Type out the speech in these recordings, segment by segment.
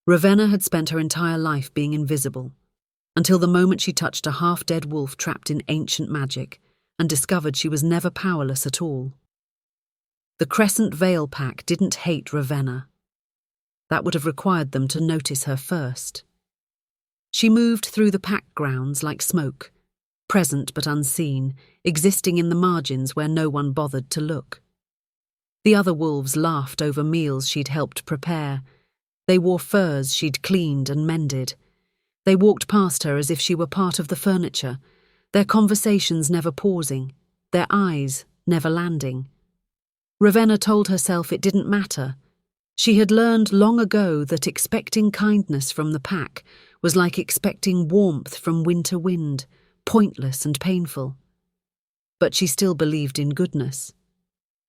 Ravenna had spent her entire life being invisible, until the moment she touched a half-dead wolf trapped in ancient magic and discovered she was never powerless at all. The Crescent Vale pack didn't hate Ravenna. That would have required them to notice her first. She moved through the pack grounds like smoke, present but unseen, existing in the margins where no one bothered to look. The other wolves laughed over meals she'd helped prepare. They wore furs she'd cleaned and mended. They walked past her as if she were part of the furniture, their conversations never pausing, their eyes never landing. Ravenna told herself it didn't matter. She had learned long ago that expecting kindness from the pack was like expecting warmth from winter wind, pointless and painful. But she still believed in goodness.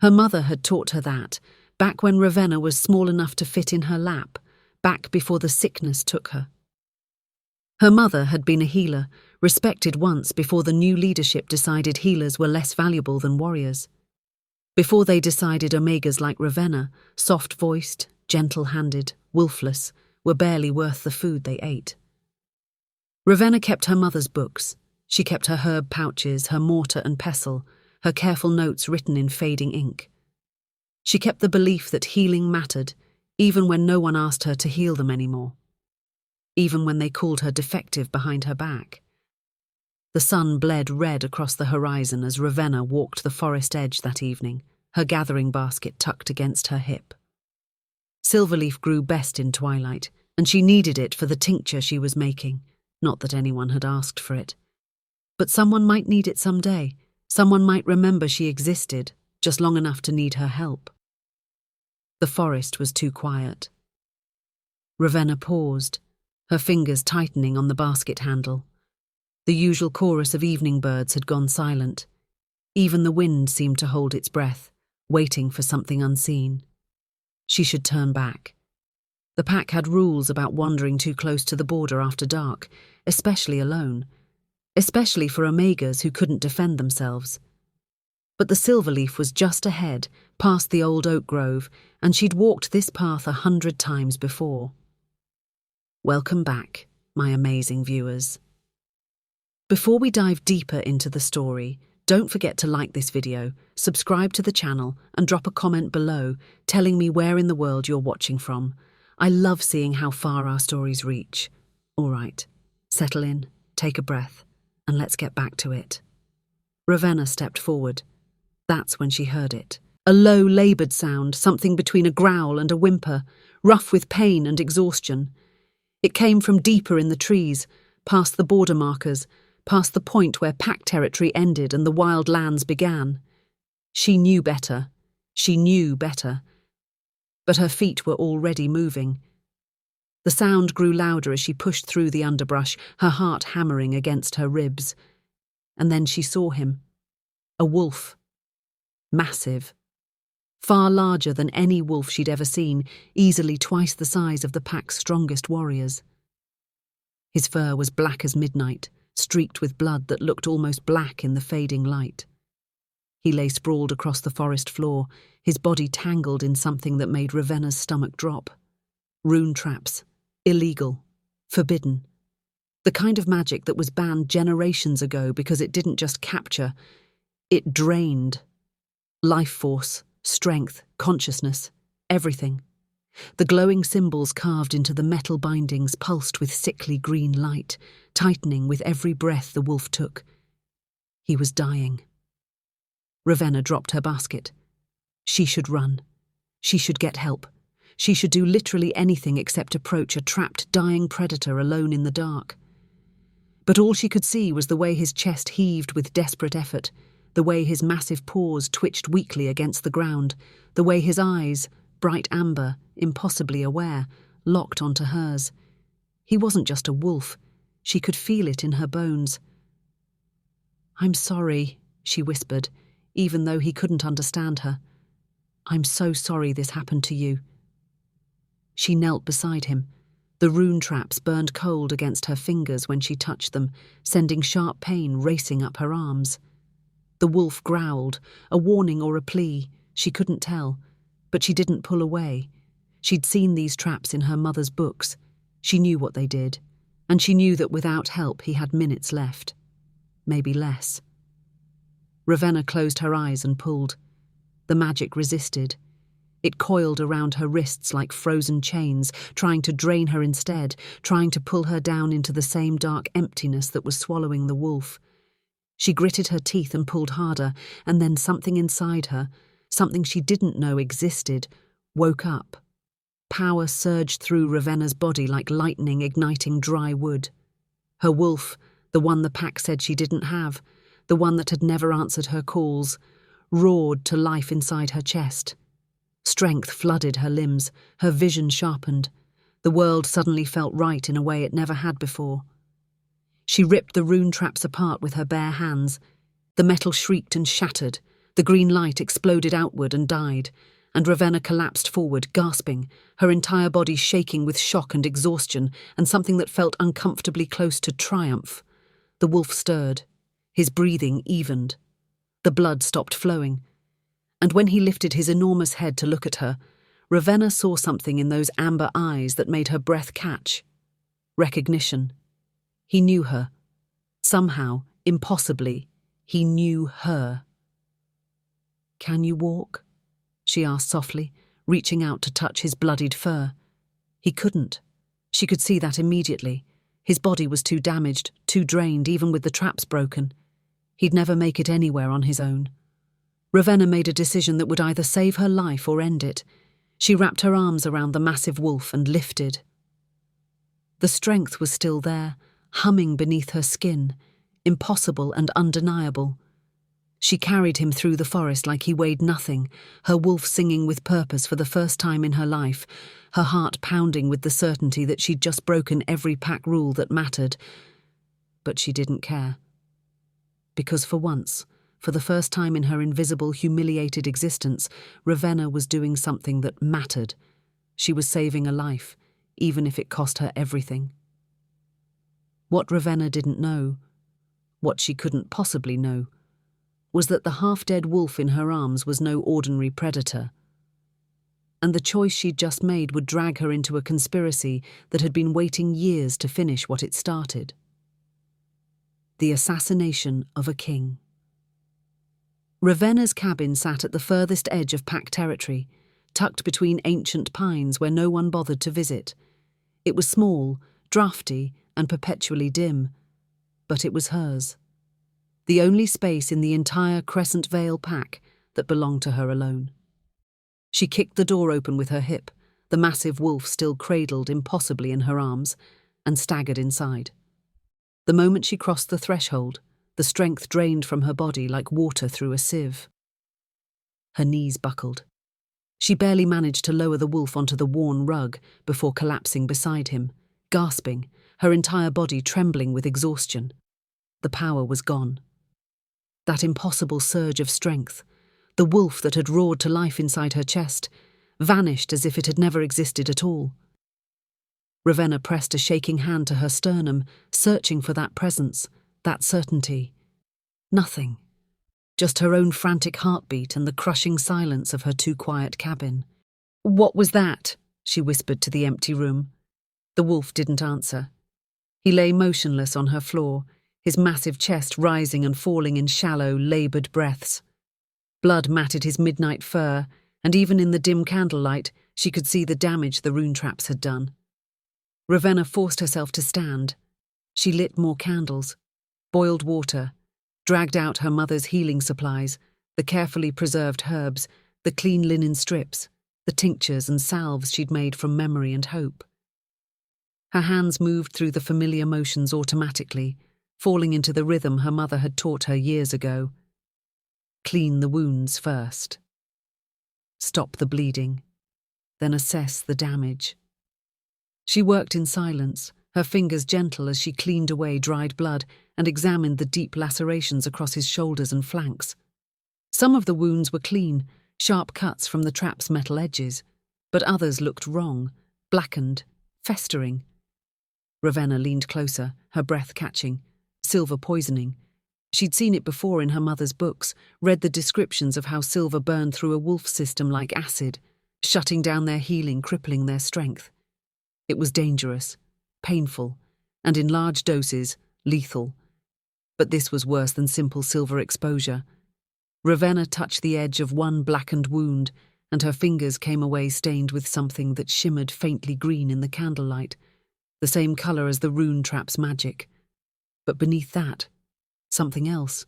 Her mother had taught her that, back when Ravenna was small enough to fit in her lap, back before the sickness took her. Her mother had been a healer, respected once before the new leadership decided healers were less valuable than warriors. Before they decided Omegas like Ravenna, soft-voiced, gentle-handed, wolfless, were barely worth the food they ate. Ravenna kept her mother's books. She kept her herb pouches, her mortar and pestle, her careful notes written in fading ink. She kept the belief that healing mattered, even when no one asked her to heal them anymore. Even when they called her defective behind her back. The sun bled red across the horizon as Ravenna walked the forest edge that evening, her gathering basket tucked against her hip. Silverleaf grew best in twilight, and she needed it for the tincture she was making, not that anyone had asked for it. But someone might need it someday. Someone might remember she existed, just long enough to need her help. The forest was too quiet. Ravenna paused, her fingers tightening on the basket handle. The usual chorus of evening birds had gone silent. Even the wind seemed to hold its breath, waiting for something unseen. She should turn back. The pack had rules about wandering too close to the border after dark, especially alone. Especially for Omegas who couldn't defend themselves. But the Silverleaf was just ahead, past the old oak grove, and she'd walked this path 100 times before. Welcome back, my amazing viewers. Before we dive deeper into the story, don't forget to like this video, subscribe to the channel, and drop a comment below telling me where in the world you're watching from. I love seeing how far our stories reach. All right, settle in, take a breath, and let's get back to it. Ravenna stepped forward. That's when she heard it. A low, laboured sound, something between a growl and a whimper, rough with pain and exhaustion. It came from deeper in the trees, past the border markers, past the point where pack territory ended and the wild lands began. She knew better. She knew better. But her feet were already moving. The sound grew louder as she pushed through the underbrush, her heart hammering against her ribs. And then she saw him. A wolf. Massive. Far larger than any wolf she'd ever seen, easily twice the size of the pack's strongest warriors. His fur was black as midnight, streaked with blood that looked almost black in the fading light. He lay sprawled across the forest floor, his body tangled in something that made Ravenna's stomach drop. Rune traps. Illegal. Forbidden. The kind of magic that was banned generations ago because it didn't just capture, it drained. Life force, strength, consciousness, everything. The glowing symbols carved into the metal bindings pulsed with sickly green light, tightening with every breath the wolf took. He was dying. Ravenna dropped her basket. She should run. She should get help. She should do literally anything except approach a trapped, dying predator alone in the dark. But all she could see was the way his chest heaved with desperate effort, the way his massive paws twitched weakly against the ground, the way his eyes, bright amber, impossibly aware, locked onto hers. He wasn't just a wolf. She could feel it in her bones. "I'm sorry," she whispered, even though he couldn't understand her. "I'm so sorry this happened to you." She knelt beside him. The rune traps burned cold against her fingers when she touched them, sending sharp pain racing up her arms. The wolf growled, a warning or a plea, she couldn't tell, but she didn't pull away. She'd seen these traps in her mother's books. She knew what they did, and she knew that without help he had minutes left. Maybe less. Ravenna closed her eyes and pulled. The magic resisted. It coiled around her wrists like frozen chains, trying to drain her instead, trying to pull her down into the same dark emptiness that was swallowing the wolf. She gritted her teeth and pulled harder, and then something inside her, something she didn't know existed, woke up. Power surged through Ravenna's body like lightning igniting dry wood. Her wolf, the one the pack said she didn't have, the one that had never answered her calls, roared to life inside her chest. Strength flooded her limbs, her vision sharpened. The world suddenly felt right in a way it never had before. She ripped the rune traps apart with her bare hands. The metal shrieked and shattered, the green light exploded outward and died, and Ravenna collapsed forward, gasping, her entire body shaking with shock and exhaustion, and something that felt uncomfortably close to triumph. The wolf stirred. His breathing evened. The blood stopped flowing. And when he lifted his enormous head to look at her, Ravenna saw something in those amber eyes that made her breath catch. Recognition. He knew her. Somehow, impossibly, he knew her. "Can you walk?" she asked softly, reaching out to touch his bloodied fur. He couldn't. She could see that immediately. His body was too damaged, too drained, even with the traps broken. He'd never make it anywhere on his own. Ravenna made a decision that would either save her life or end it. She wrapped her arms around the massive wolf and lifted. The strength was still there, humming beneath her skin, impossible and undeniable. She carried him through the forest like he weighed nothing, her wolf singing with purpose for the first time in her life, her heart pounding with the certainty that she'd just broken every pack rule that mattered. But she didn't care. Because for once, for the first time in her invisible, humiliated existence, Ravenna was doing something that mattered. She was saving a life, even if it cost her everything. What Ravenna didn't know, what she couldn't possibly know, was that the half-dead wolf in her arms was no ordinary predator. And the choice she'd just made would drag her into a conspiracy that had been waiting years to finish what it started. The assassination of a king. Ravenna's cabin sat at the furthest edge of pack territory, tucked between ancient pines where no one bothered to visit. It was small, drafty, and perpetually dim, but it was hers. The only space in the entire Crescent Vale pack that belonged to her alone. She kicked the door open with her hip, the massive wolf still cradled impossibly in her arms, and staggered inside. The moment she crossed the threshold, the strength drained from her body like water through a sieve. Her knees buckled. She barely managed to lower the wolf onto the worn rug before collapsing beside him, gasping, her entire body trembling with exhaustion. The power was gone. That impossible surge of strength, the wolf that had roared to life inside her chest, vanished as if it had never existed at all. Ravenna pressed a shaking hand to her sternum, searching for that presence, that certainty. Nothing. Just her own frantic heartbeat and the crushing silence of her too-quiet cabin. "What was that?" she whispered to the empty room. The wolf didn't answer. He lay motionless on her floor, his massive chest rising and falling in shallow, laboured breaths. Blood matted his midnight fur, and even in the dim candlelight, she could see the damage the rune traps had done. Ravenna forced herself to stand. She lit more candles, boiled water, dragged out her mother's healing supplies, the carefully preserved herbs, the clean linen strips, the tinctures and salves she'd made from memory and hope. Her hands moved through the familiar motions automatically, falling into the rhythm her mother had taught her years ago. Clean the wounds first. Stop the bleeding, then assess the damage. She worked in silence, her fingers gentle as she cleaned away dried blood and examined the deep lacerations across his shoulders and flanks. Some of the wounds were clean, sharp cuts from the trap's metal edges, but others looked wrong, blackened, festering. Ravenna leaned closer, her breath catching. Silver poisoning. She'd seen it before in her mother's books, read the descriptions of how silver burned through a wolf system like acid, shutting down their healing, crippling their strength. It was dangerous, painful, and in large doses, lethal. But this was worse than simple silver exposure. Ravenna touched the edge of one blackened wound, and her fingers came away stained with something that shimmered faintly green in the candlelight, the same colour as the rune trap's magic. But beneath that, something else.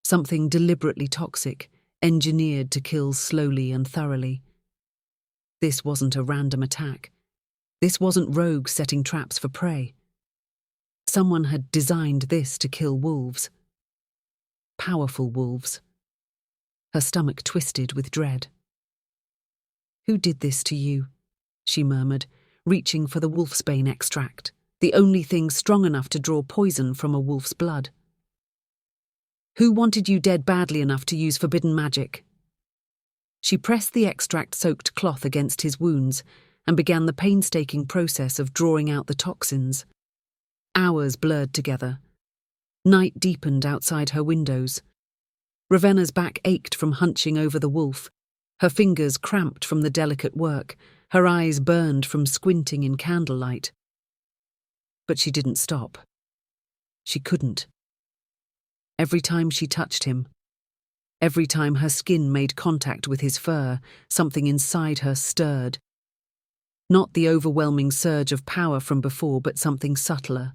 Something deliberately toxic, engineered to kill slowly and thoroughly. This wasn't a random attack. This wasn't rogues setting traps for prey. Someone had designed this to kill wolves. Powerful wolves. Her stomach twisted with dread. "Who did this to you?" she murmured, reaching for the wolfsbane extract, the only thing strong enough to draw poison from a wolf's blood. "Who wanted you dead badly enough to use forbidden magic?" She pressed the extract-soaked cloth against his wounds and began the painstaking process of drawing out the toxins. Hours blurred together. Night deepened outside her windows. Ravenna's back ached from hunching over the wolf, her fingers cramped from the delicate work, her eyes burned from squinting in candlelight. But she didn't stop. She couldn't. Every time she touched him, every time her skin made contact with his fur, something inside her stirred. Not the overwhelming surge of power from before, but something subtler,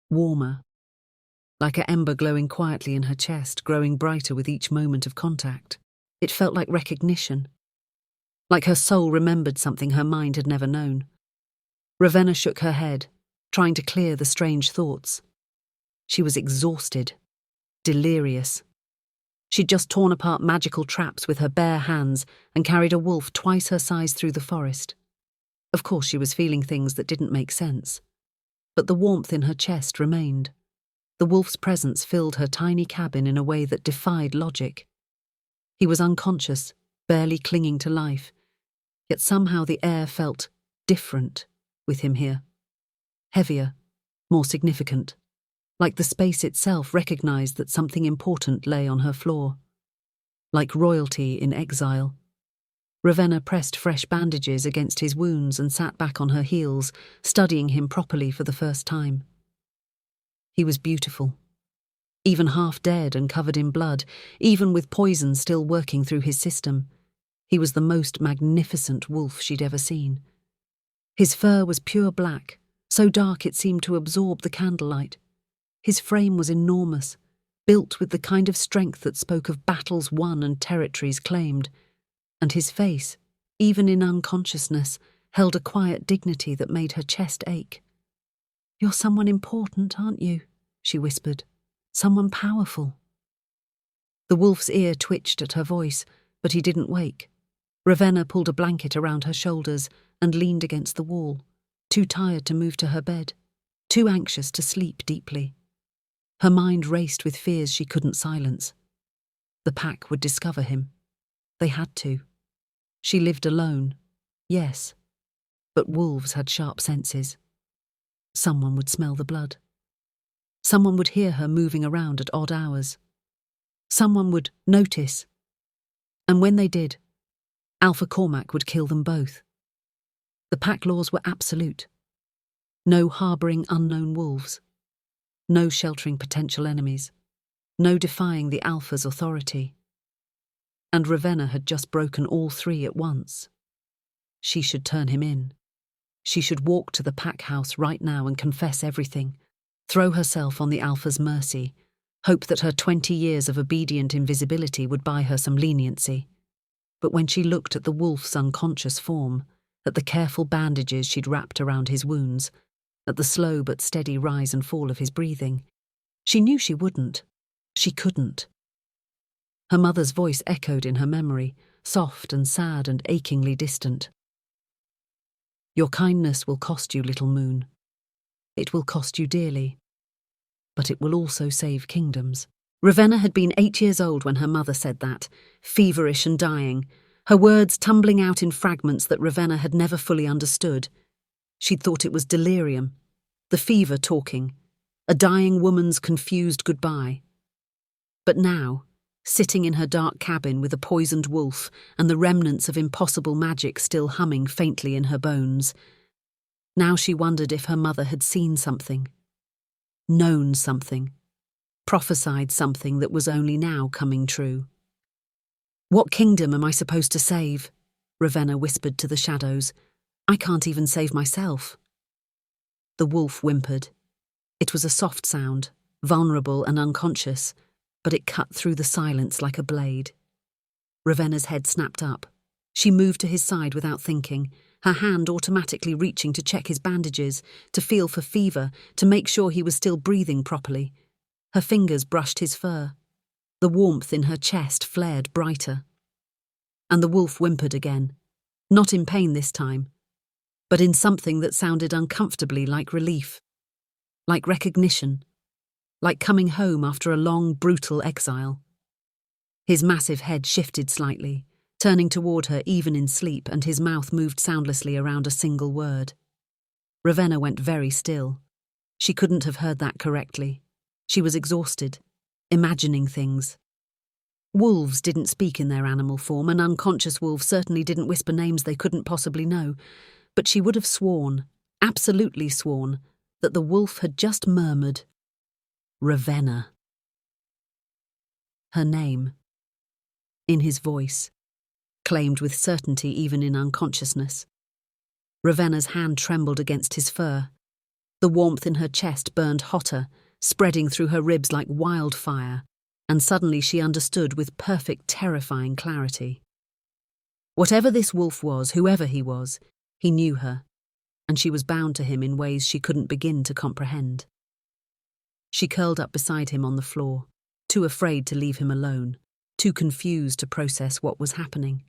warmer, like an ember glowing quietly in her chest, growing brighter with each moment of contact. It felt like recognition, like her soul remembered something her mind had never known. Ravenna shook her head, trying to clear the strange thoughts. She was exhausted, delirious. She'd just torn apart magical traps with her bare hands and carried a wolf twice her size through the forest. Of course she was feeling things that didn't make sense, but the warmth in her chest remained. The wolf's presence filled her tiny cabin in a way that defied logic. He was unconscious, barely clinging to life, yet somehow the air felt different with him here. Heavier, more significant, like the space itself recognized that something important lay on her floor. Like royalty in exile. Ravenna pressed fresh bandages against his wounds and sat back on her heels, studying him properly for the first time. He was beautiful. Even half dead and covered in blood, even with poison still working through his system, he was the most magnificent wolf she'd ever seen. His fur was pure black, so dark it seemed to absorb the candlelight. His frame was enormous, built with the kind of strength that spoke of battles won and territories claimed. And his face, even in unconsciousness, held a quiet dignity that made her chest ache. "You're someone important, aren't you?" she whispered. "Someone powerful." The wolf's ear twitched at her voice, but he didn't wake. Ravenna pulled a blanket around her shoulders and leaned against the wall, too tired to move to her bed, too anxious to sleep deeply. Her mind raced with fears she couldn't silence. The pack would discover him. They had to. She lived alone, yes, but wolves had sharp senses. Someone would smell the blood. Someone would hear her moving around at odd hours. Someone would notice. And when they did, Alpha Cormac would kill them both. The pack laws were absolute. No harbouring unknown wolves. No sheltering potential enemies. No defying the Alpha's authority. And Ravenna had just broken all three at once. She should turn him in. She should walk to the pack house right now and confess everything, throw herself on the Alpha's mercy, hope that her 20 years of obedient invisibility would buy her some leniency. But when she looked at the wolf's unconscious form, at the careful bandages she'd wrapped around his wounds, at the slow but steady rise and fall of his breathing, she knew she wouldn't. She couldn't. Her mother's voice echoed in her memory, soft and sad and achingly distant. "Your kindness will cost you, little moon. It will cost you dearly. But it will also save kingdoms." Ravenna had been 8 years old when her mother said that, feverish and dying, her words tumbling out in fragments that Ravenna had never fully understood. She'd thought it was delirium, the fever talking, a dying woman's confused goodbye. But now, sitting in her dark cabin with a poisoned wolf and the remnants of impossible magic still humming faintly in her bones, Now she wondered if her mother had seen something, known something, prophesied something that was only now coming true. "What kingdom am I supposed to save?" Ravenna whispered to the shadows. "I can't even save myself." The wolf whimpered. It was a soft sound, vulnerable and unconscious, but it cut through the silence like a blade. Ravenna's head snapped up. She moved to his side without thinking, her hand automatically reaching to check his bandages, to feel for fever, to make sure he was still breathing properly. Her fingers brushed his fur. The warmth in her chest flared brighter. And the wolf whimpered again, not in pain this time, but in something that sounded uncomfortably like relief, like recognition, like coming home after a long, brutal exile. His massive head shifted slightly, turning toward her even in sleep, and his mouth moved soundlessly around a single word. Ravenna went very still. She couldn't have heard that correctly. She was exhausted, imagining things. Wolves didn't speak in their animal form, and unconscious wolves certainly didn't whisper names they couldn't possibly know, but she would have sworn, absolutely sworn, that the wolf had just murmured, "Ravenna." Her name, in his voice, claimed with certainty even in unconsciousness. Ravenna's hand trembled against his fur. The warmth in her chest burned hotter, spreading through her ribs like wildfire, and suddenly she understood with perfect, terrifying clarity. Whatever this wolf was, whoever he was, he knew her, and she was bound to him in ways she couldn't begin to comprehend. She curled up beside him on the floor, too afraid to leave him alone, too confused to process what was happening.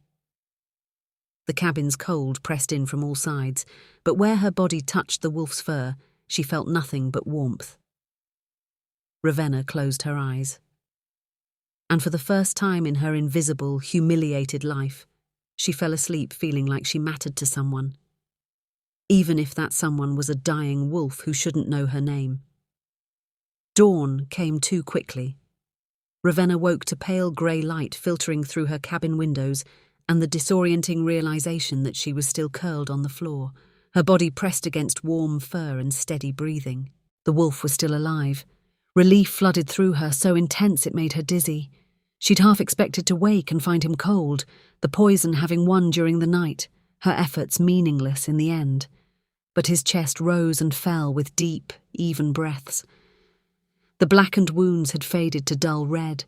The cabin's cold pressed in from all sides, but where her body touched the wolf's fur, she felt nothing but warmth. Ravenna closed her eyes. And for the first time in her invisible, humiliated life, she fell asleep feeling like she mattered to someone, even if that someone was a dying wolf who shouldn't know her name. Dawn came too quickly. Ravenna woke to pale grey light filtering through her cabin windows and the disorienting realization that she was still curled on the floor, her body pressed against warm fur and steady breathing. The wolf was still alive. Relief flooded through her, so intense it made her dizzy. She'd half expected to wake and find him cold, the poison having won during the night, her efforts meaningless in the end. But his chest rose and fell with deep, even breaths. The blackened wounds had faded to dull red.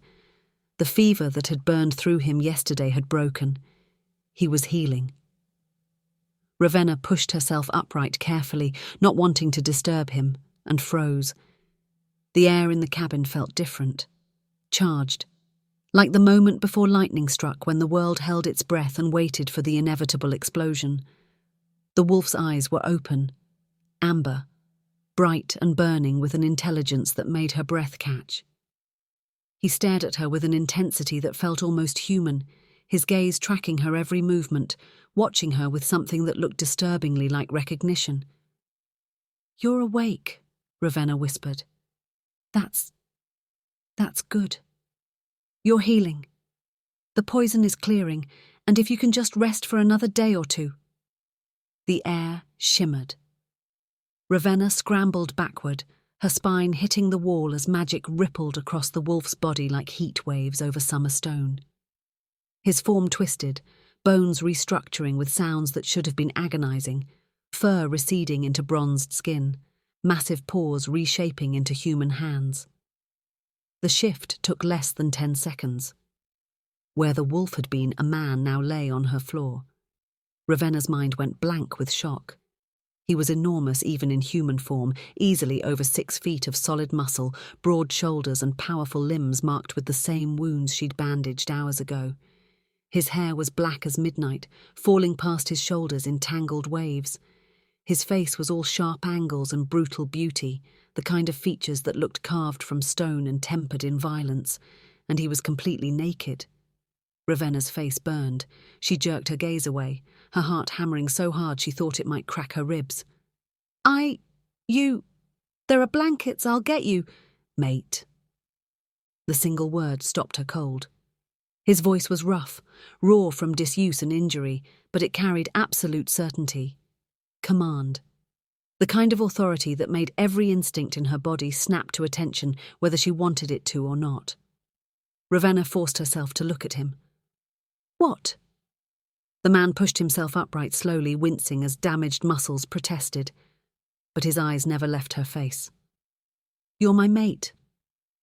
The fever that had burned through him yesterday had broken. He was healing. Ravenna pushed herself upright carefully, not wanting to disturb him, and froze. The air in the cabin felt different, charged, like the moment before lightning struck when the world held its breath and waited for the inevitable explosion. The wolf's eyes were open, amber, bright and burning with an intelligence that made her breath catch. He stared at her with an intensity that felt almost human, his gaze tracking her every movement, watching her with something that looked disturbingly like recognition. "You're awake," Ravenna whispered. That's good. You're healing. The poison is clearing, and if you can just rest for another day or two." The air shimmered. Ravenna scrambled backward, her spine hitting the wall as magic rippled across the wolf's body like heat waves over summer stone. His form twisted, bones restructuring with sounds that should have been agonizing, fur receding into bronzed skin, massive paws reshaping into human hands. The shift took less than 10 seconds. Where the wolf had been, a man now lay on her floor. Ravenna's mind went blank with shock. He was enormous even in human form, easily over 6 feet of solid muscle, broad shoulders and powerful limbs marked with the same wounds she'd bandaged hours ago. His hair was black as midnight, falling past his shoulders in tangled waves. His face was all sharp angles and brutal beauty, the kind of features that looked carved from stone and tempered in violence, and he was completely naked. Ravenna's face burned. She jerked her gaze away, her heart hammering so hard she thought it might crack her ribs. There are blankets, I'll get you, mate." The single word stopped her cold. His voice was rough, raw from disuse and injury, but it carried absolute certainty. Command. The kind of authority that made every instinct in her body snap to attention, whether she wanted it to or not. Ravenna forced herself to look at him. What? The man pushed himself upright slowly, wincing as damaged muscles protested, but his eyes never left her face. You're my mate.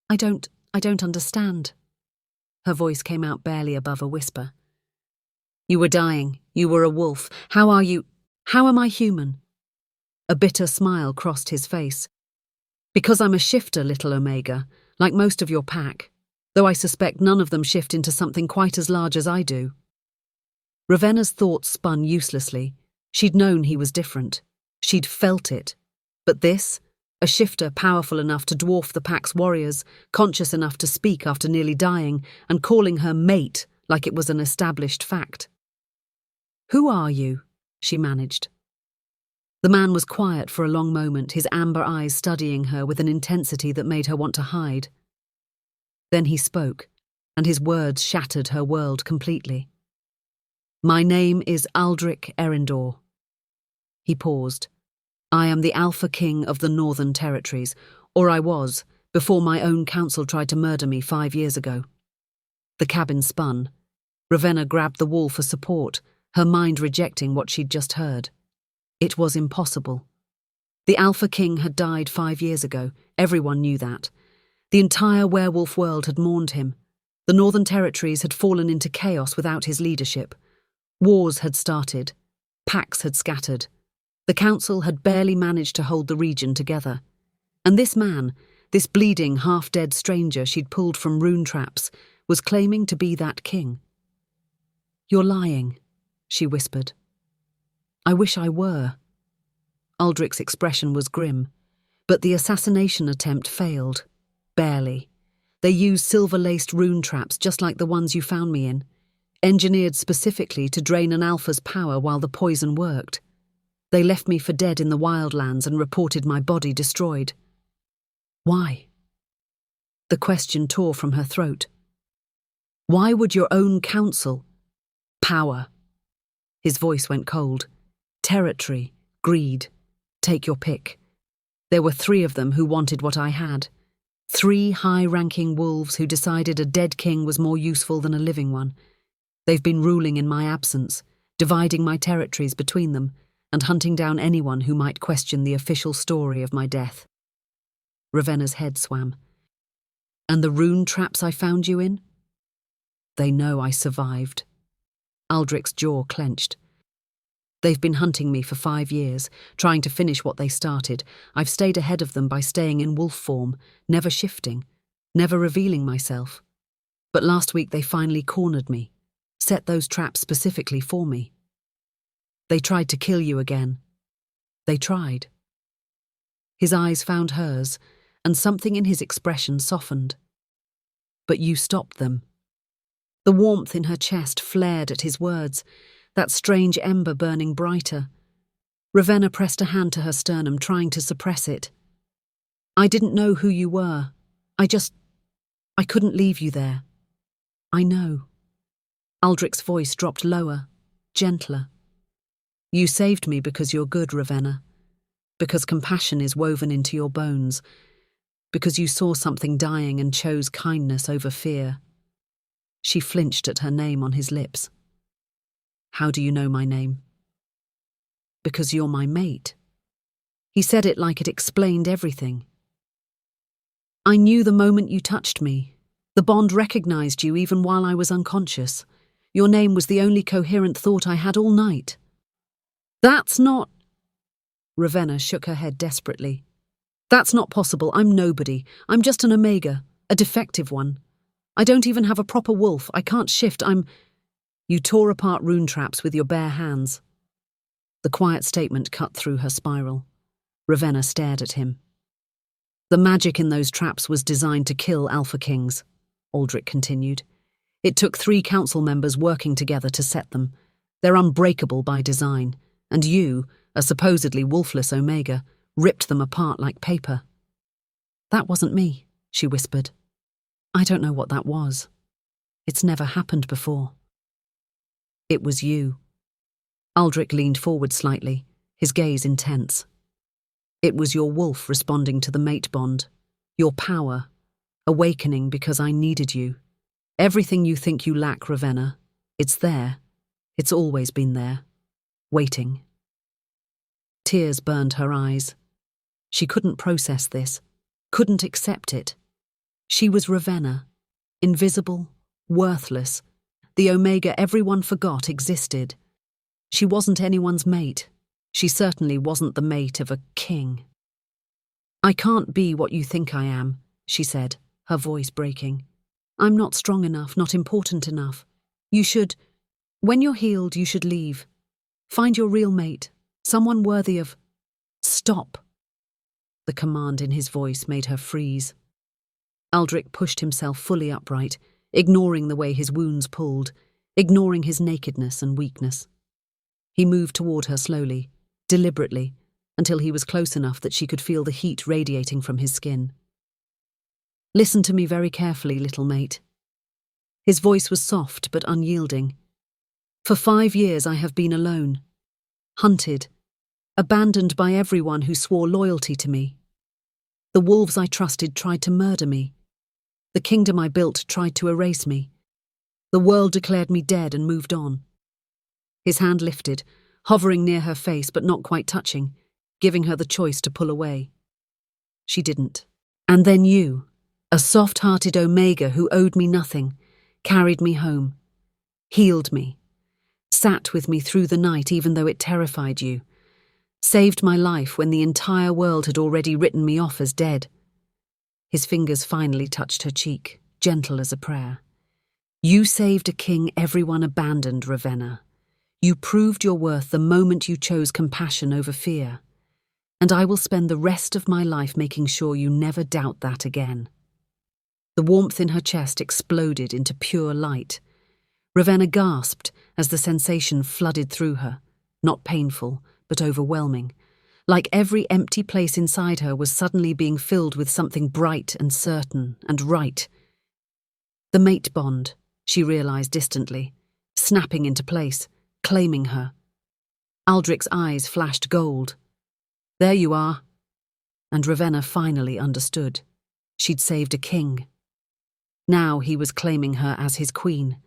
I don't understand. Her voice came out barely above a whisper. You were dying. You were a wolf. How are you? How am I human? A bitter smile crossed his face. Because I'm a shifter, little Omega, like most of your pack, though I suspect none of them shift into something quite as large as I do. Ravenna's thoughts spun uselessly. She'd known he was different. She'd felt it. But this, a shifter powerful enough to dwarf the pack's warriors, conscious enough to speak after nearly dying, and calling her mate like it was an established fact. Who are you? She managed. The man was quiet for a long moment, his amber eyes studying her with an intensity that made her want to hide. Then he spoke, and his words shattered her world completely. My name is Aldric Eryndor. He paused. I am the Alpha King of the Northern Territories, or I was, before my own council tried to murder me 5 years ago. The cabin spun. Ravenna grabbed the wall for support, her mind rejecting what she'd just heard. It was impossible. The Alpha King had died 5 years ago. Everyone knew that. The entire werewolf world had mourned him. The Northern Territories had fallen into chaos without his leadership. Wars had started. Packs had scattered. The council had barely managed to hold the region together. And this man, this bleeding, half-dead stranger she'd pulled from rune traps, was claiming to be that king. You're lying, she whispered. I wish I were. Aldric's expression was grim, but the assassination attempt failed. Barely. They used silver-laced rune traps just like the ones you found me in, engineered specifically to drain an alpha's power while the poison worked. They left me for dead in the wildlands and reported my body destroyed. Why? The question tore from her throat. Why would your own council? Power. His voice went cold. Territory, greed. Take your pick. There were 3 of them who wanted what I had. 3 high-ranking wolves who decided a dead king was more useful than a living one. They've been ruling in my absence, dividing my territories between them, and hunting down anyone who might question the official story of my death. Ravenna's head swam. And the rune traps I found you in? They know I survived. Aldric's jaw clenched. They've been hunting me for 5 years, trying to finish what they started. I've stayed ahead of them by staying in wolf form, never shifting, never revealing myself. But last week they finally cornered me, set those traps specifically for me. They tried to kill you again. They tried. His eyes found hers, and something in his expression softened. But you stopped them. The warmth in her chest flared at his words, that strange ember burning brighter. Ravenna pressed a hand to her sternum, trying to suppress it. I didn't know who you were. I couldn't leave you there. I know. Aldric's voice dropped lower, gentler. You saved me because you're good, Ravenna. Because compassion is woven into your bones. Because you saw something dying and chose kindness over fear. She flinched at her name on his lips. How do you know my name? Because you're my mate. He said it like it explained everything. I knew the moment you touched me. The bond recognized you even while I was unconscious. Your name was the only coherent thought I had all night. That's not... Ravenna shook her head desperately. That's not possible. I'm nobody. I'm just an Omega, a defective one. I don't even have a proper wolf. I can't shift. You tore apart rune traps with your bare hands. The quiet statement cut through her spiral. Ravenna stared at him. The magic in those traps was designed to kill Alpha Kings, Aldric continued. It took 3 council members working together to set them. They're unbreakable by design, and you, a supposedly wolfless Omega, ripped them apart like paper. That wasn't me, she whispered. I don't know what that was. It's never happened before. It was you. Aldric leaned forward slightly, his gaze intense. It was your wolf responding to the mate bond. Your power, awakening because I needed you. Everything you think you lack, Ravenna, it's there. It's always been there. Waiting. Tears burned her eyes. She couldn't process this, couldn't accept it. She was Ravenna, invisible, worthless, the Omega everyone forgot existed. She wasn't anyone's mate. She certainly wasn't the mate of a king. I can't be what you think I am, she said, her voice breaking. I'm not strong enough, not important enough. When you're healed, you should leave. Find your real mate, someone worthy of... Stop. The command in his voice made her freeze. Aldric pushed himself fully upright, ignoring the way his wounds pulled, ignoring his nakedness and weakness. He moved toward her slowly, deliberately, until he was close enough that she could feel the heat radiating from his skin. Listen to me very carefully, little mate. His voice was soft but unyielding. For 5 years I have been alone, hunted, abandoned by everyone who swore loyalty to me. The wolves I trusted tried to murder me. The kingdom I built tried to erase me. The world declared me dead and moved on. His hand lifted, hovering near her face but not quite touching, giving her the choice to pull away. She didn't. And then you, a soft-hearted Omega who owed me nothing, carried me home, healed me, sat with me through the night even though it terrified you, saved my life when the entire world had already written me off as dead. His fingers finally touched her cheek, gentle as a prayer. You saved a king everyone abandoned, Ravenna. You proved your worth the moment you chose compassion over fear. And I will spend the rest of my life making sure you never doubt that again. The warmth in her chest exploded into pure light. Ravenna gasped as the sensation flooded through her, not painful, but overwhelming, like every empty place inside her was suddenly being filled with something bright and certain and right. The mate bond, she realized distantly, snapping into place, claiming her. Aldric's eyes flashed gold. There you are. And Ravenna finally understood. She'd saved a king. Now he was claiming her as his queen.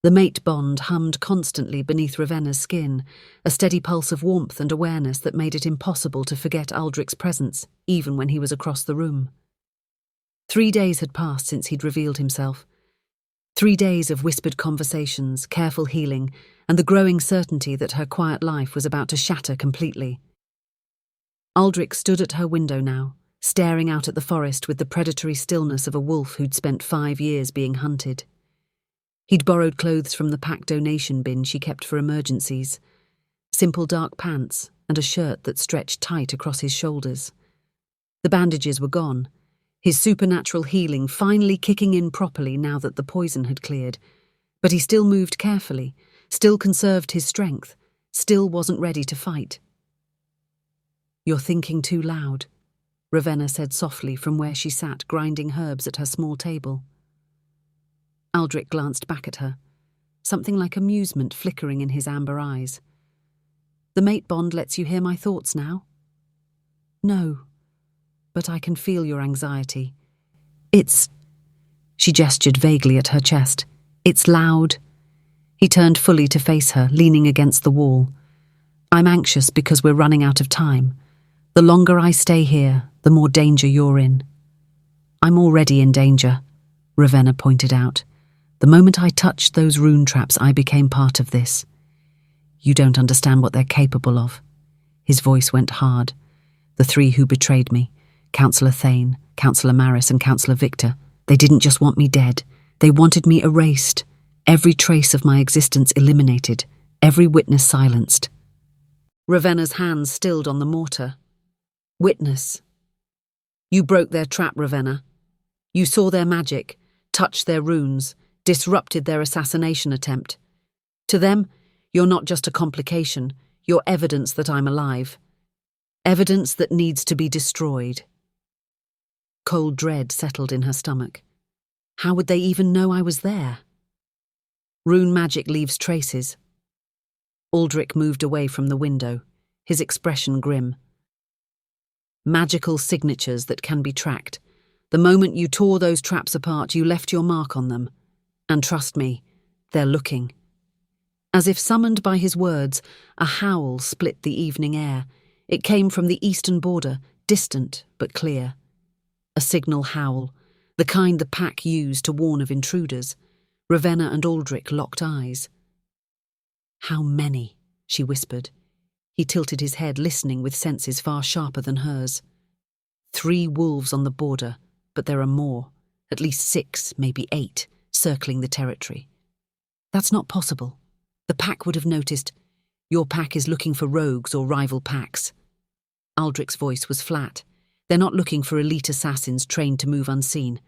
The mate bond hummed constantly beneath Ravenna's skin, a steady pulse of warmth and awareness that made it impossible to forget Aldric's presence, even when he was across the room. 3 days had passed since he'd revealed himself. 3 days of whispered conversations, careful healing, and the growing certainty that her quiet life was about to shatter completely. Aldric stood at her window now, staring out at the forest with the predatory stillness of a wolf who'd spent 5 years being hunted. He'd borrowed clothes from the pack donation bin she kept for emergencies, simple dark pants and a shirt that stretched tight across his shoulders. The bandages were gone, his supernatural healing finally kicking in properly now that the poison had cleared, but he still moved carefully, still conserved his strength, still wasn't ready to fight. You're thinking too loud, Ravenna said softly from where she sat grinding herbs at her small table. Aldric glanced back at her, something like amusement flickering in his amber eyes. The mate bond lets you hear my thoughts now? No, but I can feel your anxiety. She gestured vaguely at her chest. It's loud. He turned fully to face her, leaning against the wall. I'm anxious because we're running out of time. The longer I stay here, the more danger you're in. I'm already in danger, Ravenna pointed out. The moment I touched those rune traps, I became part of this. You don't understand what they're capable of. His voice went hard. The 3 who betrayed me, Councillor Thane, Councillor Maris and Councillor Victor, they didn't just want me dead. They wanted me erased, every trace of my existence eliminated, every witness silenced. Ravenna's hands stilled on the mortar. Witness. You broke their trap, Ravenna. You saw their magic, touched their runes, disrupted their assassination attempt. To them, you're not just a complication, you're evidence that I'm alive. Evidence that needs to be destroyed. Cold dread settled in her stomach. How would they even know I was there? Rune magic leaves traces. Aldric moved away from the window, his expression grim. magical signatures that can be tracked. The moment you tore those traps apart, you left your mark on them. And trust me, they're looking. As if summoned by his words, a howl split the evening air. It came from the eastern border, distant but clear. A signal howl, the kind the pack used to warn of intruders. Ravenna and Aldric locked eyes. "How many?" she whispered. He tilted his head, listening with senses far sharper than hers. 3 wolves on the border, but there are more, at least 6, maybe 8, circling the territory. That's not possible. The pack would have noticed. Your pack is looking for rogues or rival packs. Aldric's voice was flat. They're not looking for elite assassins trained to move unseen.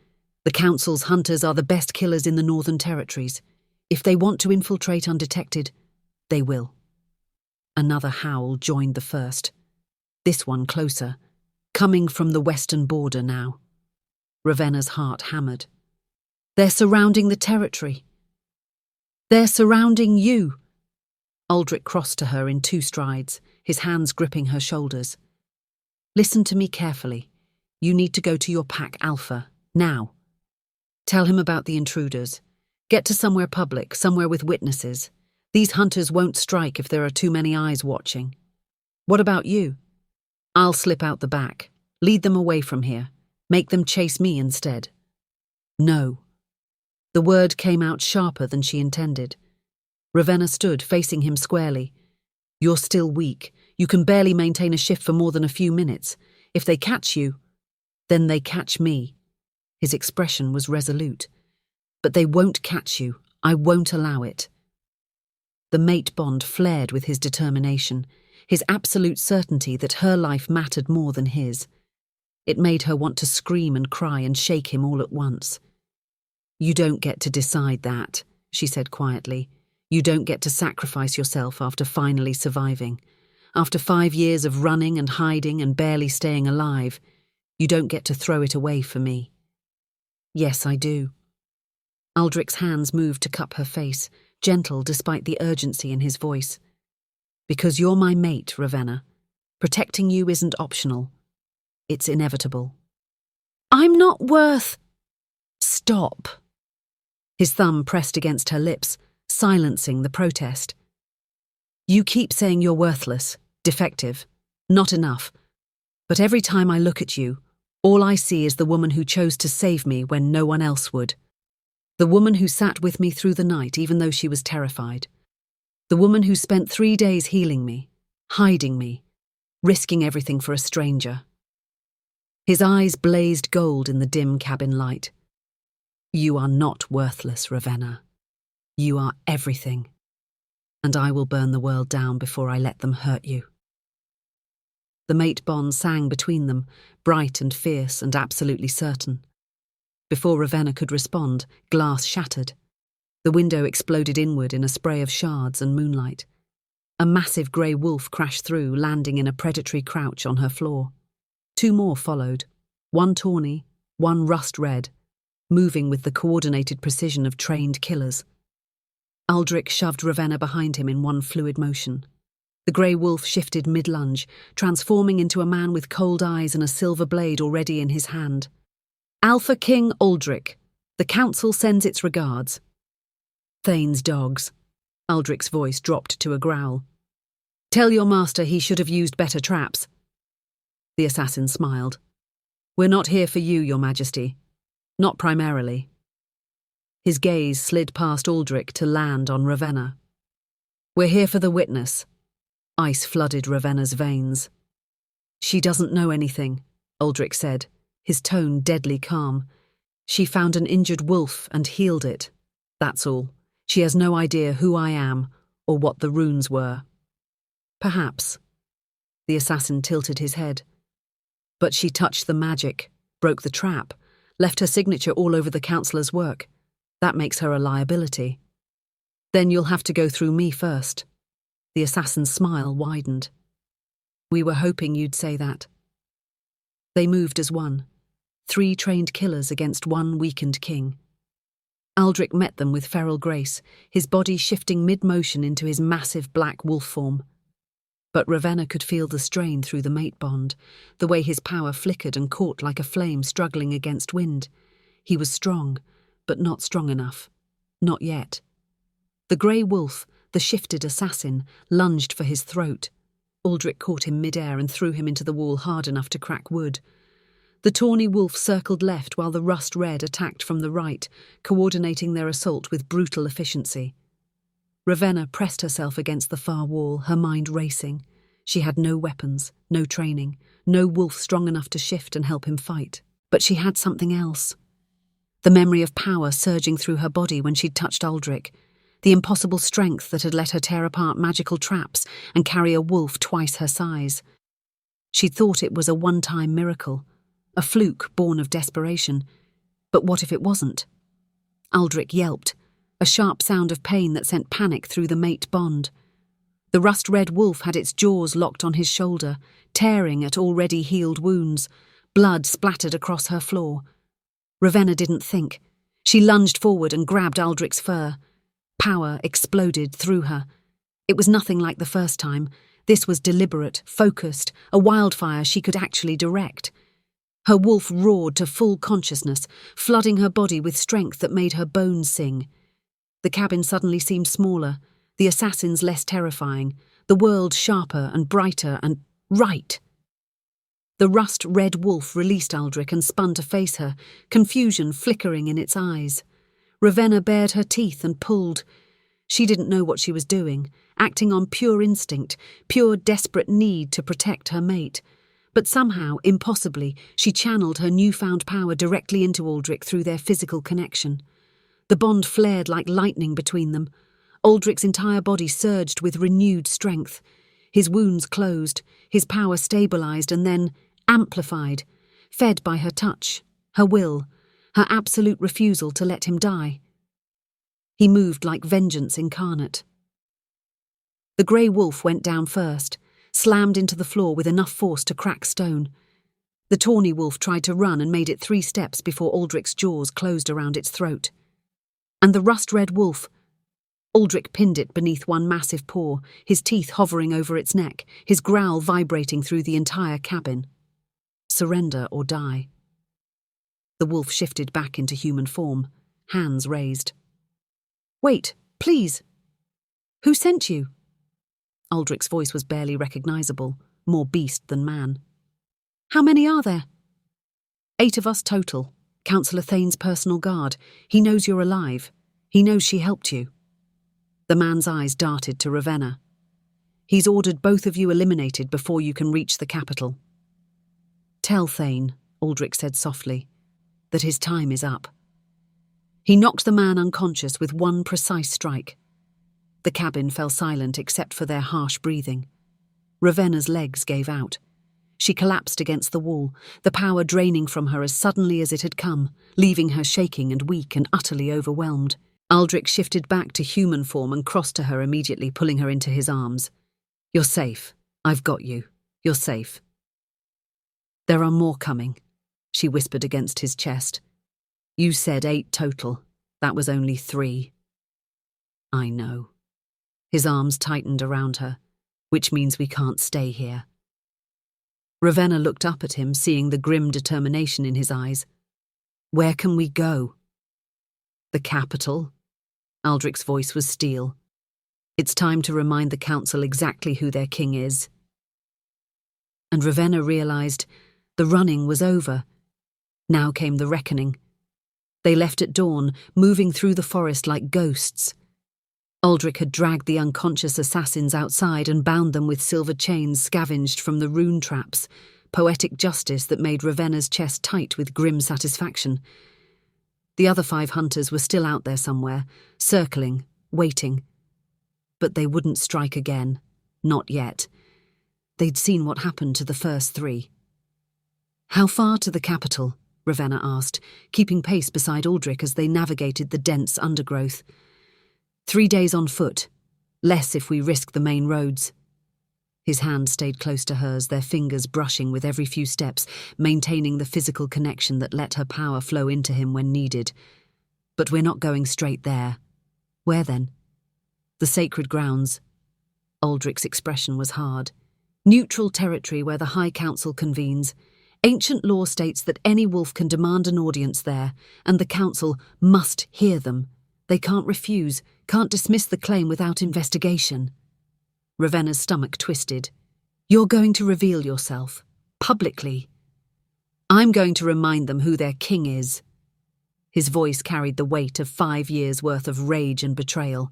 The Council's hunters are the best killers in the Northern Territories. If they want to infiltrate undetected, they will. Another howl joined the first. This one closer, coming from the western border now. Ravenna's heart hammered. They're surrounding the territory. They're surrounding you. Aldric crossed to her in 2 strides, his hands gripping her shoulders. Listen to me carefully. You need to go to your pack Alpha, now. Tell him about the intruders. Get to somewhere public, somewhere with witnesses. These hunters won't strike if there are too many eyes watching. What about you? I'll slip out the back, lead them away from here, make them chase me instead. No. The word came out sharper than she intended. Ravenna stood, facing him squarely. You're still weak. You can barely maintain a shift for more than a few minutes. If they catch you, then they catch me. His expression was resolute. But they won't catch you. I won't allow it. The mate bond flared with his determination, his absolute certainty that her life mattered more than his. It made her want to scream and cry and shake him all at once. You don't get to decide that, she said quietly. You don't get to sacrifice yourself after finally surviving. After 5 years of running and hiding and barely staying alive, you don't get to throw it away for me. Yes, I do. Aldric's hands moved to cup her face, gentle despite the urgency in his voice. Because you're my mate, Ravenna. Protecting you isn't optional. It's inevitable. I'm not worth... Stop. His thumb pressed against her lips, silencing the protest. You keep saying you're worthless, defective, not enough. But every time I look at you, all I see is the woman who chose to save me when no one else would. The woman who sat with me through the night even though she was terrified. The woman who spent 3 days healing me, hiding me, risking everything for a stranger. His eyes blazed gold in the dim cabin light. You are not worthless, Ravenna. You are everything. And I will burn the world down before I let them hurt you. The mate bond sang between them, bright and fierce and absolutely certain. Before Ravenna could respond, glass shattered. The window exploded inward in a spray of shards and moonlight. A massive grey wolf crashed through, landing in a predatory crouch on her floor. 2 more followed, one tawny, one rust-red, moving with the coordinated precision of trained killers. Aldric shoved Ravenna behind him in one fluid motion. The grey wolf shifted mid-lunge, transforming into a man with cold eyes and a silver blade already in his hand. Alpha King Aldric, the Council sends its regards. Thane's dogs. Aldric's voice dropped to a growl. Tell your master he should have used better traps. The assassin smiled. We're not here for you, Your Majesty. Not primarily. His gaze slid past Aldric to land on Ravenna. We're here for the witness. Ice flooded Ravenna's veins. She doesn't know anything, Aldric said, his tone deadly calm. She found an injured wolf and healed it. That's all. She has no idea who I am or what the runes were. Perhaps. The assassin tilted his head. But she touched the magic, broke the trap, left her signature all over the councillor's work. That makes her a liability. Then you'll have to go through me first. The assassin's smile widened. We were hoping you'd say that. They moved as one. 3 trained killers against 1 weakened king. Aldric met them with feral grace, his body shifting mid-motion into his massive black wolf form. But Ravenna could feel the strain through the mate bond, the way his power flickered and caught like a flame struggling against wind. He was strong, but not strong enough. Not yet. The grey wolf, the shifted assassin, lunged for his throat. Aldric caught him mid-air and threw him into the wall hard enough to crack wood. The tawny wolf circled left while the rust red attacked from the right, coordinating their assault with brutal efficiency. Ravenna pressed herself against the far wall, her mind racing. She had no weapons, no training, no wolf strong enough to shift and help him fight. But she had something else. The memory of power surging through her body when she'd touched Aldric, the impossible strength that had let her tear apart magical traps and carry a wolf twice her size. She'd thought it was a one-time miracle, a fluke born of desperation. But what if it wasn't? Aldric yelped, a sharp sound of pain that sent panic through the mate bond. The rust-red wolf had its jaws locked on his shoulder, tearing at already healed wounds. Blood splattered across her floor. Ravenna didn't think. She lunged forward and grabbed Aldric's fur. Power exploded through her. It was nothing like the first time. This was deliberate, focused, a wildfire she could actually direct. Her wolf roared to full consciousness, flooding her body with strength that made her bones sing. The cabin suddenly seemed smaller, the assassins less terrifying, the world sharper and brighter and right. The rust-red wolf released Aldric and spun to face her, confusion flickering in its eyes. Ravenna bared her teeth and pulled. She didn't know what she was doing, acting on pure instinct, pure desperate need to protect her mate. But somehow, impossibly, she channeled her newfound power directly into Aldric through their physical connection. The bond flared like lightning between them. Aldric's entire body surged with renewed strength. His wounds closed, his power stabilized and then amplified, fed by her touch, her will, her absolute refusal to let him die. He moved like vengeance incarnate. The grey wolf went down first, slammed into the floor with enough force to crack stone. The tawny wolf tried to run and made it 3 steps before Aldric's jaws closed around its throat. And the rust-red wolf, Aldric pinned it beneath one massive paw, his teeth hovering over its neck, his growl vibrating through the entire cabin. Surrender or die. The wolf shifted back into human form, hands raised. "Wait, please. Who sent you?" Aldric's voice was barely recognizable, more beast than man. "How many are there?" 8 of us total. Councillor Thane's personal guard. He knows you're alive. He knows she helped you." The man's eyes darted to Ravenna. "He's ordered both of you eliminated before you can reach the capital." "Tell Thane," Aldric said softly, "that his time is up." He knocked the man unconscious with one precise strike. The cabin fell silent except for their harsh breathing. Ravenna's legs gave out. She collapsed against the wall, the power draining from her as suddenly as it had come, leaving her shaking and weak and utterly overwhelmed. Aldric shifted back to human form and crossed to her immediately, pulling her into his arms. "You're safe. I've got you. You're safe." "There are more coming," she whispered against his chest. "You said 8 total. That was only 3. "I know." His arms tightened around her, "which means we can't stay here." Ravenna looked up at him, seeing the grim determination in his eyes. "Where can we go?" "The capital." Aldric's voice was steel. "It's time to remind the council exactly who their king is." And Ravenna realized the running was over. Now came the reckoning. They left at dawn, moving through the forest like ghosts. Aldric had dragged the unconscious assassins outside and bound them with silver chains scavenged from the rune traps, poetic justice that made Ravenna's chest tight with grim satisfaction. The other 5 hunters were still out there somewhere, circling, waiting. But they wouldn't strike again. Not yet. They'd seen what happened to the first 3. "How far to the capital?" Ravenna asked, keeping pace beside Aldric as they navigated the dense undergrowth. 3 days on foot. Less if we risk the main roads." His hand stayed close to hers, their fingers brushing with every few steps, maintaining the physical connection that let her power flow into him when needed. "But we're not going straight there." "Where then?" "The sacred grounds." Aldric's expression was hard. Neutral territory where the High Council convenes. Ancient law states that any wolf can demand an audience there, and the council must hear them. They can't refuse, can't dismiss the claim without investigation. Ravenna's stomach twisted. You're going to reveal yourself, publicly. I'm going to remind them who their king is. His voice carried the weight of 5 years' worth of rage and betrayal.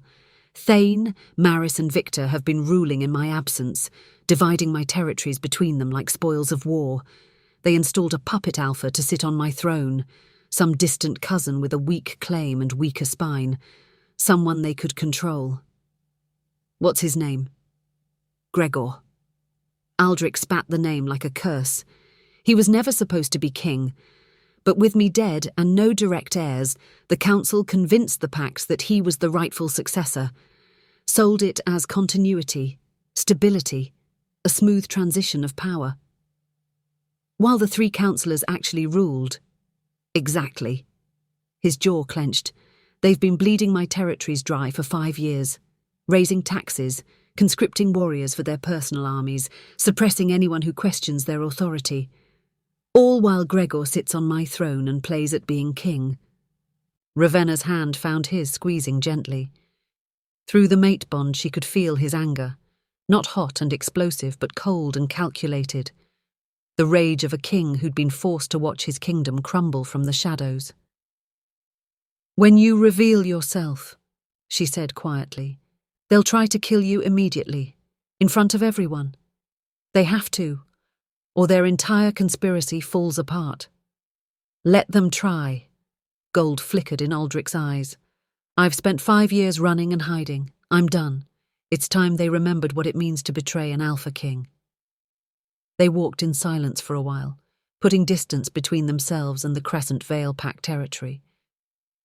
Thane, Maris and Victor have been ruling in my absence, dividing my territories between them like spoils of war. They installed a puppet alpha to sit on my throne, some distant cousin with a weak claim and weaker spine, someone they could control. What's his name? Gregor. Aldric spat the name like a curse. He was never supposed to be king, but with me dead and no direct heirs, the council convinced the Pax that he was the rightful successor, sold it as continuity, stability, a smooth transition of power. While the 3 councillors actually ruled. Exactly. His jaw clenched. They've been bleeding my territories dry for 5 years, raising taxes, conscripting warriors for their personal armies, suppressing anyone who questions their authority. All while Gregor sits on my throne and plays at being king. Ravenna's hand found his squeezing gently. Through the mate bond she could feel his anger, not hot and explosive but cold and calculated. The rage of a king who'd been forced to watch his kingdom crumble from the shadows. When you reveal yourself, she said quietly, they'll try to kill you immediately, in front of everyone. They have to, or their entire conspiracy falls apart. Let them try. Gold flickered in Aldric's eyes. I've spent 5 years running and hiding. I'm done. It's time they remembered what it means to betray an Alpha King. They walked in silence for a while, putting distance between themselves and the Crescent Vale Pack territory.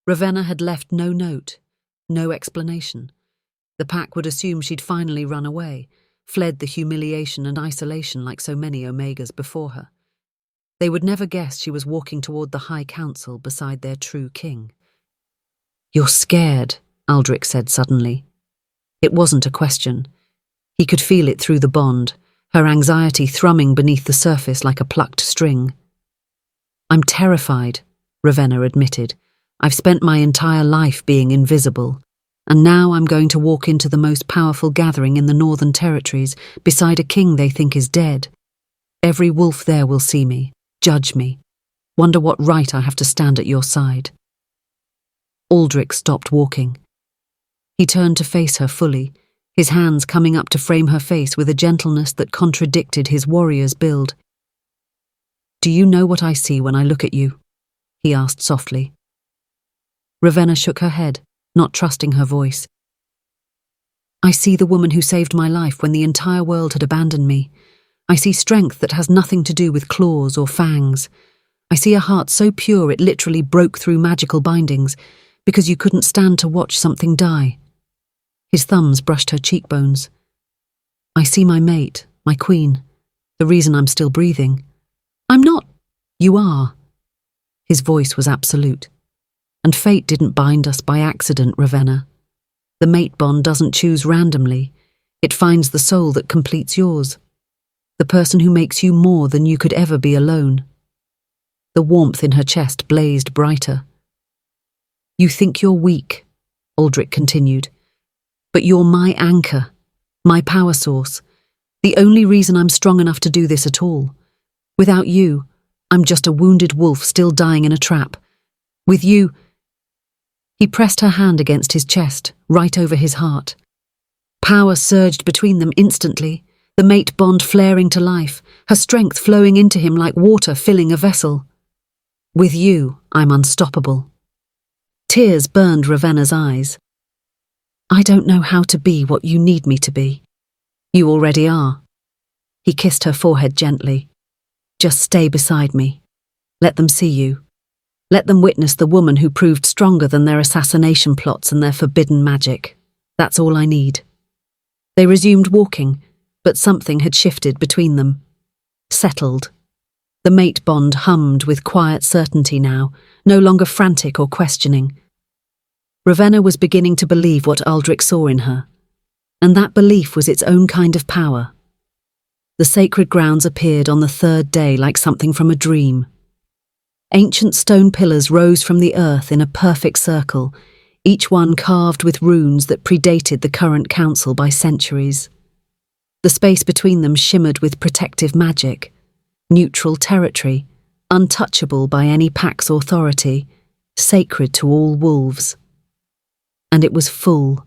Ravenna had left no note, no explanation. The Pack would assume she'd finally run away, fled the humiliation and isolation like so many Omegas before her. They would never guess she was walking toward the High Council beside their true king. You're scared, Aldric said suddenly. It wasn't a question. He could feel it through the bond, her anxiety thrumming beneath the surface like a plucked string. I'm terrified, Ravenna admitted. I've spent my entire life being invisible, and now I'm going to walk into the most powerful gathering in the Northern Territories beside a king they think is dead. Every wolf there will see me, judge me, wonder what right I have to stand at your side. Aldric stopped walking. He turned to face her fully, his hands coming up to frame her face with a gentleness that contradicted his warrior's build. Do you know what I see when I look at you? He asked softly. Ravenna shook her head, not trusting her voice. I see the woman who saved my life when the entire world had abandoned me. I see strength that has nothing to do with claws or fangs. I see a heart so pure it literally broke through magical bindings because you couldn't stand to watch something die. His thumbs brushed her cheekbones. I see my mate, my queen, the reason I'm still breathing. I'm not. You are. His voice was absolute. And fate didn't bind us by accident, Ravenna. The mate bond doesn't choose randomly. It finds the soul that completes yours. The person who makes you more than you could ever be alone. The warmth in her chest blazed brighter. You think you're weak, Aldric continued. But you're my anchor, my power source, the only reason I'm strong enough to do this at all. Without you, I'm just a wounded wolf still dying in a trap. With you... He pressed her hand against his chest, right over his heart. Power surged between them instantly, the mate bond flaring to life, her strength flowing into him like water filling a vessel. With you, I'm unstoppable. Tears burned Ravenna's eyes. I don't know how to be what you need me to be. You already are. He kissed her forehead gently. Just stay beside me. Let them see you. Let them witness the woman who proved stronger than their assassination plots and their forbidden magic. That's all I need. They resumed walking, but something had shifted between them. Settled. The mate bond hummed with quiet certainty now, no longer frantic or questioning. Ravenna was beginning to believe what Aldric saw in her, and that belief was its own kind of power. The sacred grounds appeared on the third day like something from a dream. Ancient stone pillars rose from the earth in a perfect circle, each one carved with runes that predated the current council by centuries. The space between them shimmered with protective magic, neutral territory, untouchable by any pack's authority, sacred to all wolves. And it was full.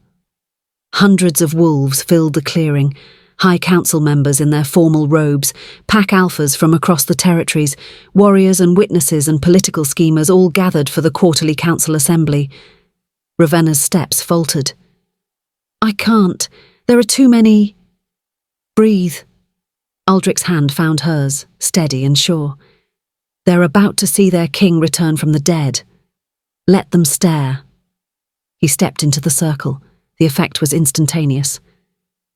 Hundreds of wolves filled the clearing, High Council members in their formal robes, pack alphas from across the territories, warriors and witnesses and political schemers all gathered for the quarterly council assembly. Ravenna's steps faltered. "I can't. There are too many." "Breathe." Aldric's hand found hers, steady and sure. "They're about to see their king return from the dead. Let them stare." He stepped into the circle. The effect was instantaneous.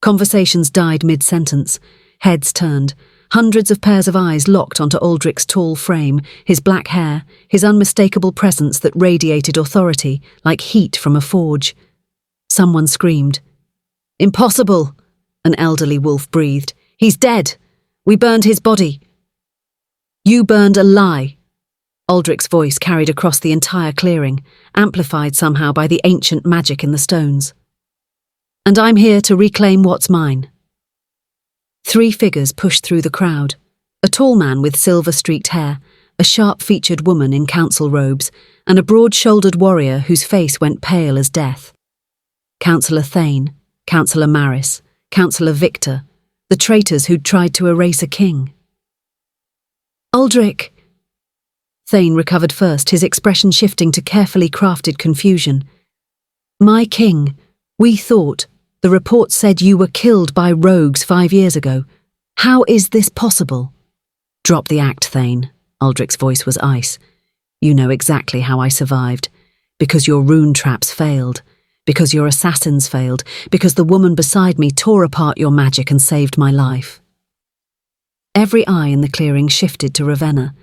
Conversations died mid-sentence. Heads turned. Hundreds of pairs of eyes locked onto Aldric's tall frame, his black hair, his unmistakable presence that radiated authority, like heat from a forge. Someone screamed. "Impossible!" An elderly wolf breathed. "He's dead! We burned his body!" "You burned a lie!" Aldric's voice carried across the entire clearing, amplified somehow by the ancient magic in the stones. "And I'm here to reclaim what's mine." 3 figures pushed through the crowd. A tall man with silver-streaked hair, a sharp-featured woman in council robes, and a broad-shouldered warrior whose face went pale as death. Councillor Thane, Councillor Maris, Councillor Victor, the traitors who'd tried to erase a king. "Aldric!" Thane recovered first, his expression shifting to carefully crafted confusion. "My king, we thought. The report said you were killed by rogues 5 years ago. How is this possible?" "Drop the act, Thane." Aldric's voice was ice. "You know exactly how I survived. Because your rune traps failed. Because your assassins failed. Because the woman beside me tore apart your magic and saved my life." Every eye in the clearing shifted to Ravenna.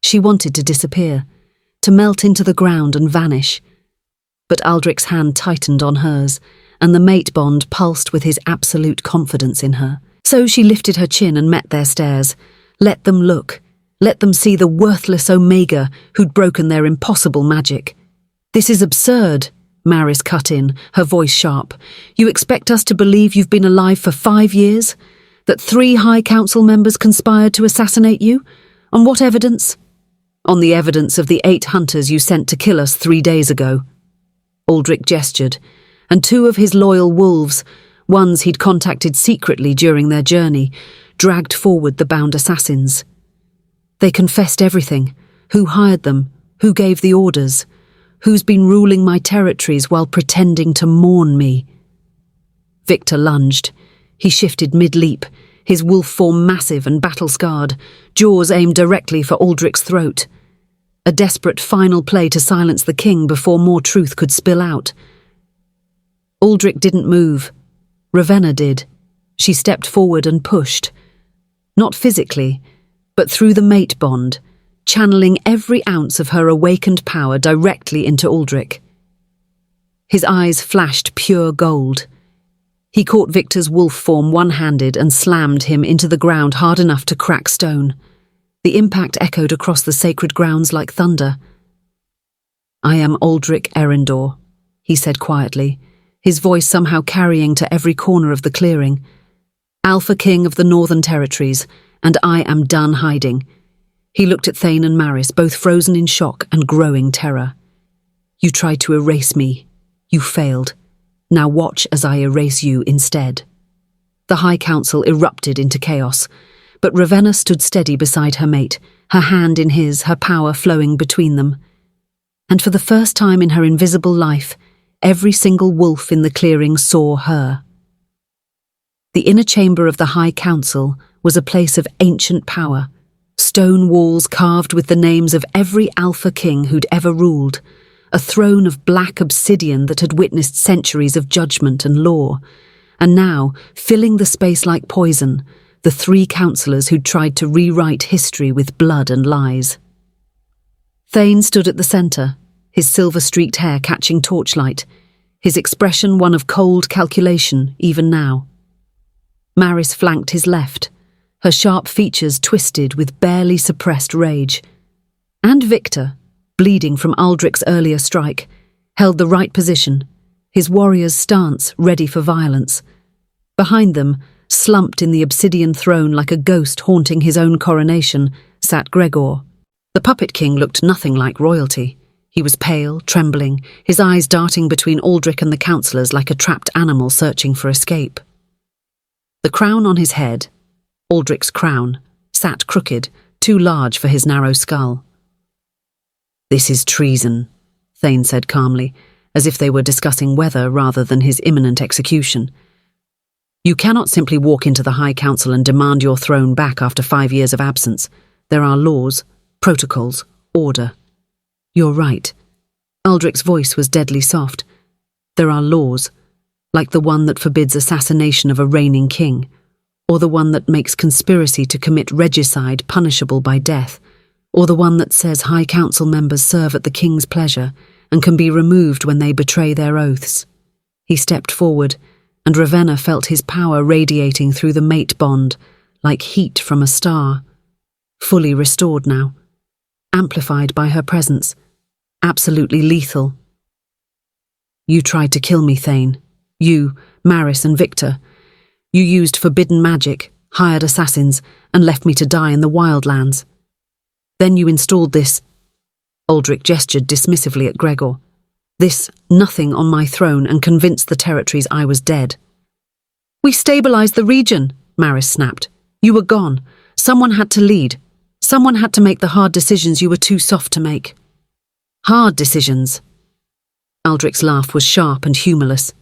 She wanted to disappear, to melt into the ground and vanish. But Aldric's hand tightened on hers, and the mate bond pulsed with his absolute confidence in her. So she lifted her chin and met their stares. Let them look. Let them see the worthless Omega who'd broken their impossible magic. "This is absurd," Maris cut in, her voice sharp. "You expect us to believe you've been alive for 5 years? That 3 High Council members conspired to assassinate you? On what evidence?" "On the evidence of the 8 hunters you sent to kill us 3 days ago." Aldric gestured, and 2 of his loyal wolves, ones he'd contacted secretly during their journey, dragged forward the bound assassins. They confessed everything: who hired them, who gave the orders, who's been ruling my territories while pretending to mourn me. Victor lunged. He shifted mid-leap, his wolf form massive and battle-scarred, jaws aimed directly for Aldric's throat. A desperate final play to silence the king before more truth could spill out. Aldric didn't move. Ravenna did. She stepped forward and pushed. Not physically, but through the mate bond, channeling every ounce of her awakened power directly into Aldric. His eyes flashed pure gold. He caught Victor's wolf form one-handed and slammed him into the ground hard enough to crack stone. The impact echoed across the sacred grounds like thunder. "I am Aldric Eryndor," he said quietly, his voice somehow carrying to every corner of the clearing. "Alpha King of the Northern Territories, and I am done hiding." He looked at Thane and Maris, both frozen in shock and growing terror. "You tried to erase me. You failed. Now watch as I erase you instead." The High Council erupted into chaos, but Ravenna stood steady beside her mate, her hand in his, her power flowing between them. And for the first time in her invisible life, every single wolf in the clearing saw her. The inner chamber of the High Council was a place of ancient power, stone walls carved with the names of every Alpha King who'd ever ruled, a throne of black obsidian that had witnessed centuries of judgment and law, and now, filling the space like poison, the 3 councillors who'd tried to rewrite history with blood and lies. Thane stood at the centre, his silver-streaked hair catching torchlight, his expression one of cold calculation even now. Maris flanked his left, her sharp features twisted with barely suppressed rage. And Victor, bleeding from Aldric's earlier strike, held the right position, his warrior's stance ready for violence. Behind them, slumped in the obsidian throne like a ghost haunting his own coronation, sat Gregor. The puppet king looked nothing like royalty. He was pale, trembling, his eyes darting between Aldric and the councillors like a trapped animal searching for escape. The crown on his head, Aldric's crown, sat crooked, too large for his narrow skull. "This is treason," Thane said calmly, as if they were discussing weather rather than his imminent execution. "You cannot simply walk into the High Council and demand your throne back after 5 years of absence. There are laws, protocols, order." "You're right." Aldric's voice was deadly soft. "There are laws, like the one that forbids assassination of a reigning king, or the one that makes conspiracy to commit regicide punishable by death, or the one that says High Council members serve at the king's pleasure and can be removed when they betray their oaths." He stepped forward, and Ravenna felt his power radiating through the mate bond, like heat from a star. Fully restored now, amplified by her presence, absolutely lethal. "You tried to kill me, Thane. You, Maris and Victor. You used forbidden magic, hired assassins, and left me to die in the wildlands. Then you installed this—" Aldric gestured dismissively at Gregor. "This nothing on my throne and convinced the territories I was dead." "We stabilized the region," Maris snapped. "You were gone. Someone had to lead. Someone had to make the hard decisions you were too soft to make." "Hard decisions?" Aldric's laugh was sharp and humorless.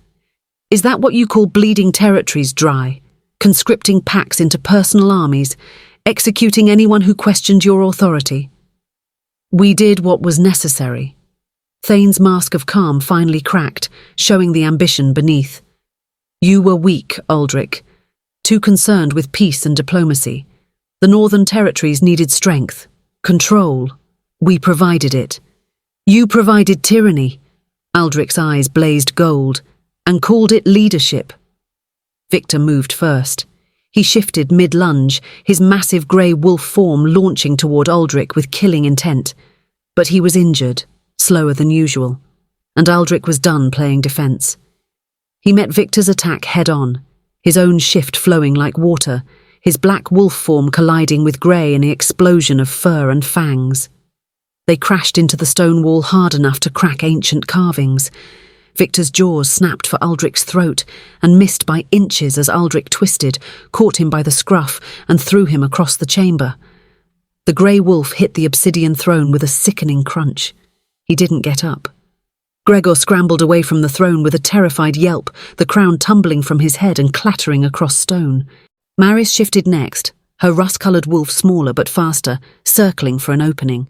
"Is that what you call bleeding territories dry? Conscripting packs into personal armies? Executing anyone who questioned your authority?" "We did what was necessary." Thane's mask of calm finally cracked, showing the ambition beneath. "You were weak, Aldric. Too concerned with peace and diplomacy. The northern territories needed strength, control. We provided it. You provided tyranny." Aldric's eyes blazed gold, "and called it leadership." Victor moved first. He shifted mid-lunge, his massive grey wolf form launching toward Aldric with killing intent. But he was injured, slower than usual, and Aldric was done playing defense. He met Victor's attack head-on, his own shift flowing like water, his black wolf form colliding with grey in an explosion of fur and fangs. They crashed into the stone wall hard enough to crack ancient carvings. Victor's jaws snapped for Aldric's throat and missed by inches as Aldric twisted, caught him by the scruff, and threw him across the chamber. The grey wolf hit the obsidian throne with a sickening crunch. He didn't get up. Gregor scrambled away from the throne with a terrified yelp, the crown tumbling from his head and clattering across stone. Maris shifted next, her rust-coloured wolf smaller but faster, circling for an opening.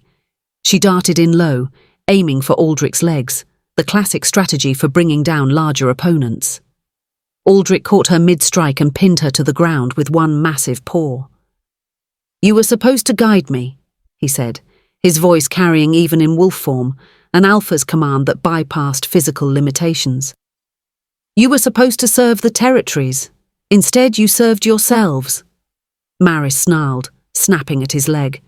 She darted in low, aiming for Aldric's legs, the classic strategy for bringing down larger opponents. Aldric caught her mid-strike and pinned her to the ground with one massive paw. "You were supposed to guide me," he said, his voice carrying even in wolf form, an alpha's command that bypassed physical limitations. "You were supposed to serve the territories. Instead, you served yourselves." Maris snarled, snapping at his leg.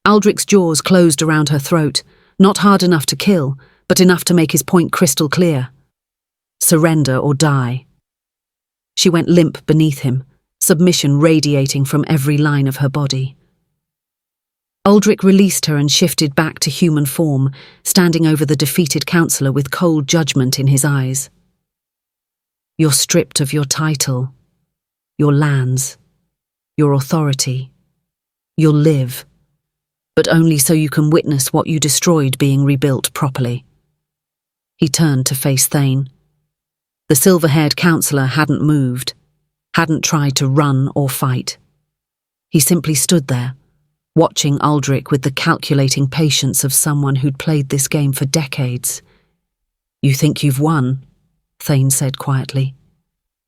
Aldric's jaws closed around her throat, not hard enough to kill, but enough to make his point crystal clear. Surrender or die. She went limp beneath him, submission radiating from every line of her body. Aldric released her and shifted back to human form, standing over the defeated councillor with cold judgment in his eyes. "You're stripped of your title, your lands, your authority. You'll live, but only so you can witness what you destroyed being rebuilt properly." He turned to face Thane. The silver-haired councillor hadn't moved, hadn't tried to run or fight. He simply stood there, watching Aldric with the calculating patience of someone who'd played this game for decades. "You think you've won," Thane said quietly.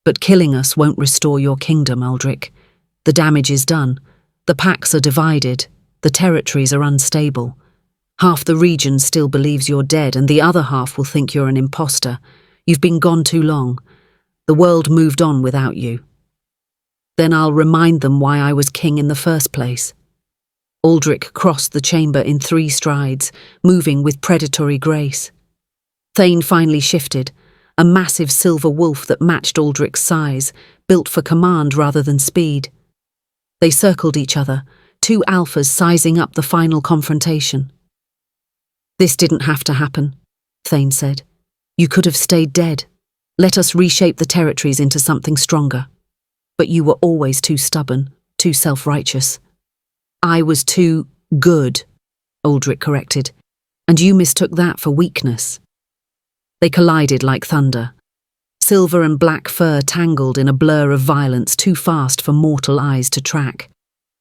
"But killing us won't restore your kingdom, Aldric. The damage is done. The packs are divided. The territories are unstable. Half the region still believes you're dead, and the other half will think you're an imposter. You've been gone too long. The world moved on without you." Then I'll remind them why I was king in the first place." Aldric crossed the chamber in 3 strides, moving with predatory grace. Thane finally shifted, a massive silver wolf that matched Aldric's size, built for command rather than speed. They circled each other, 2 alphas sizing up the final confrontation. "This didn't have to happen," Thane said. "You could have stayed dead. Let us reshape the territories into something stronger. But you were always too stubborn, too self-righteous." "I was too good," Aldric corrected, "and you mistook that for weakness." They collided like thunder. Silver and black fur tangled in a blur of violence too fast for mortal eyes to track.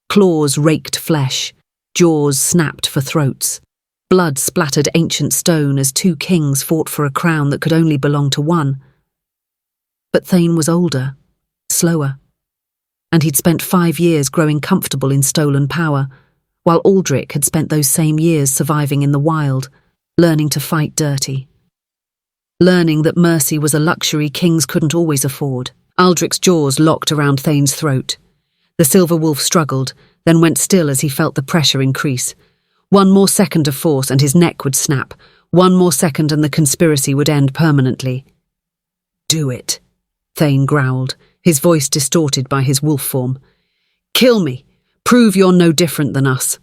Claws raked flesh, jaws snapped for throats. Blood splattered ancient stone as 2 kings fought for a crown that could only belong to one. But Thane was older, slower, and he'd spent 5 years growing comfortable in stolen power, while Aldric had spent those same years surviving in the wild, learning to fight dirty. Learning that mercy was a luxury kings couldn't always afford. Aldric's jaws locked around Thane's throat. The silver wolf struggled, then went still as he felt the pressure increase. 1 more second of force and his neck would snap. 1 more second and the conspiracy would end permanently. "Do it," Thane growled, his voice distorted by his wolf form. "Kill me. Prove you're no different than us."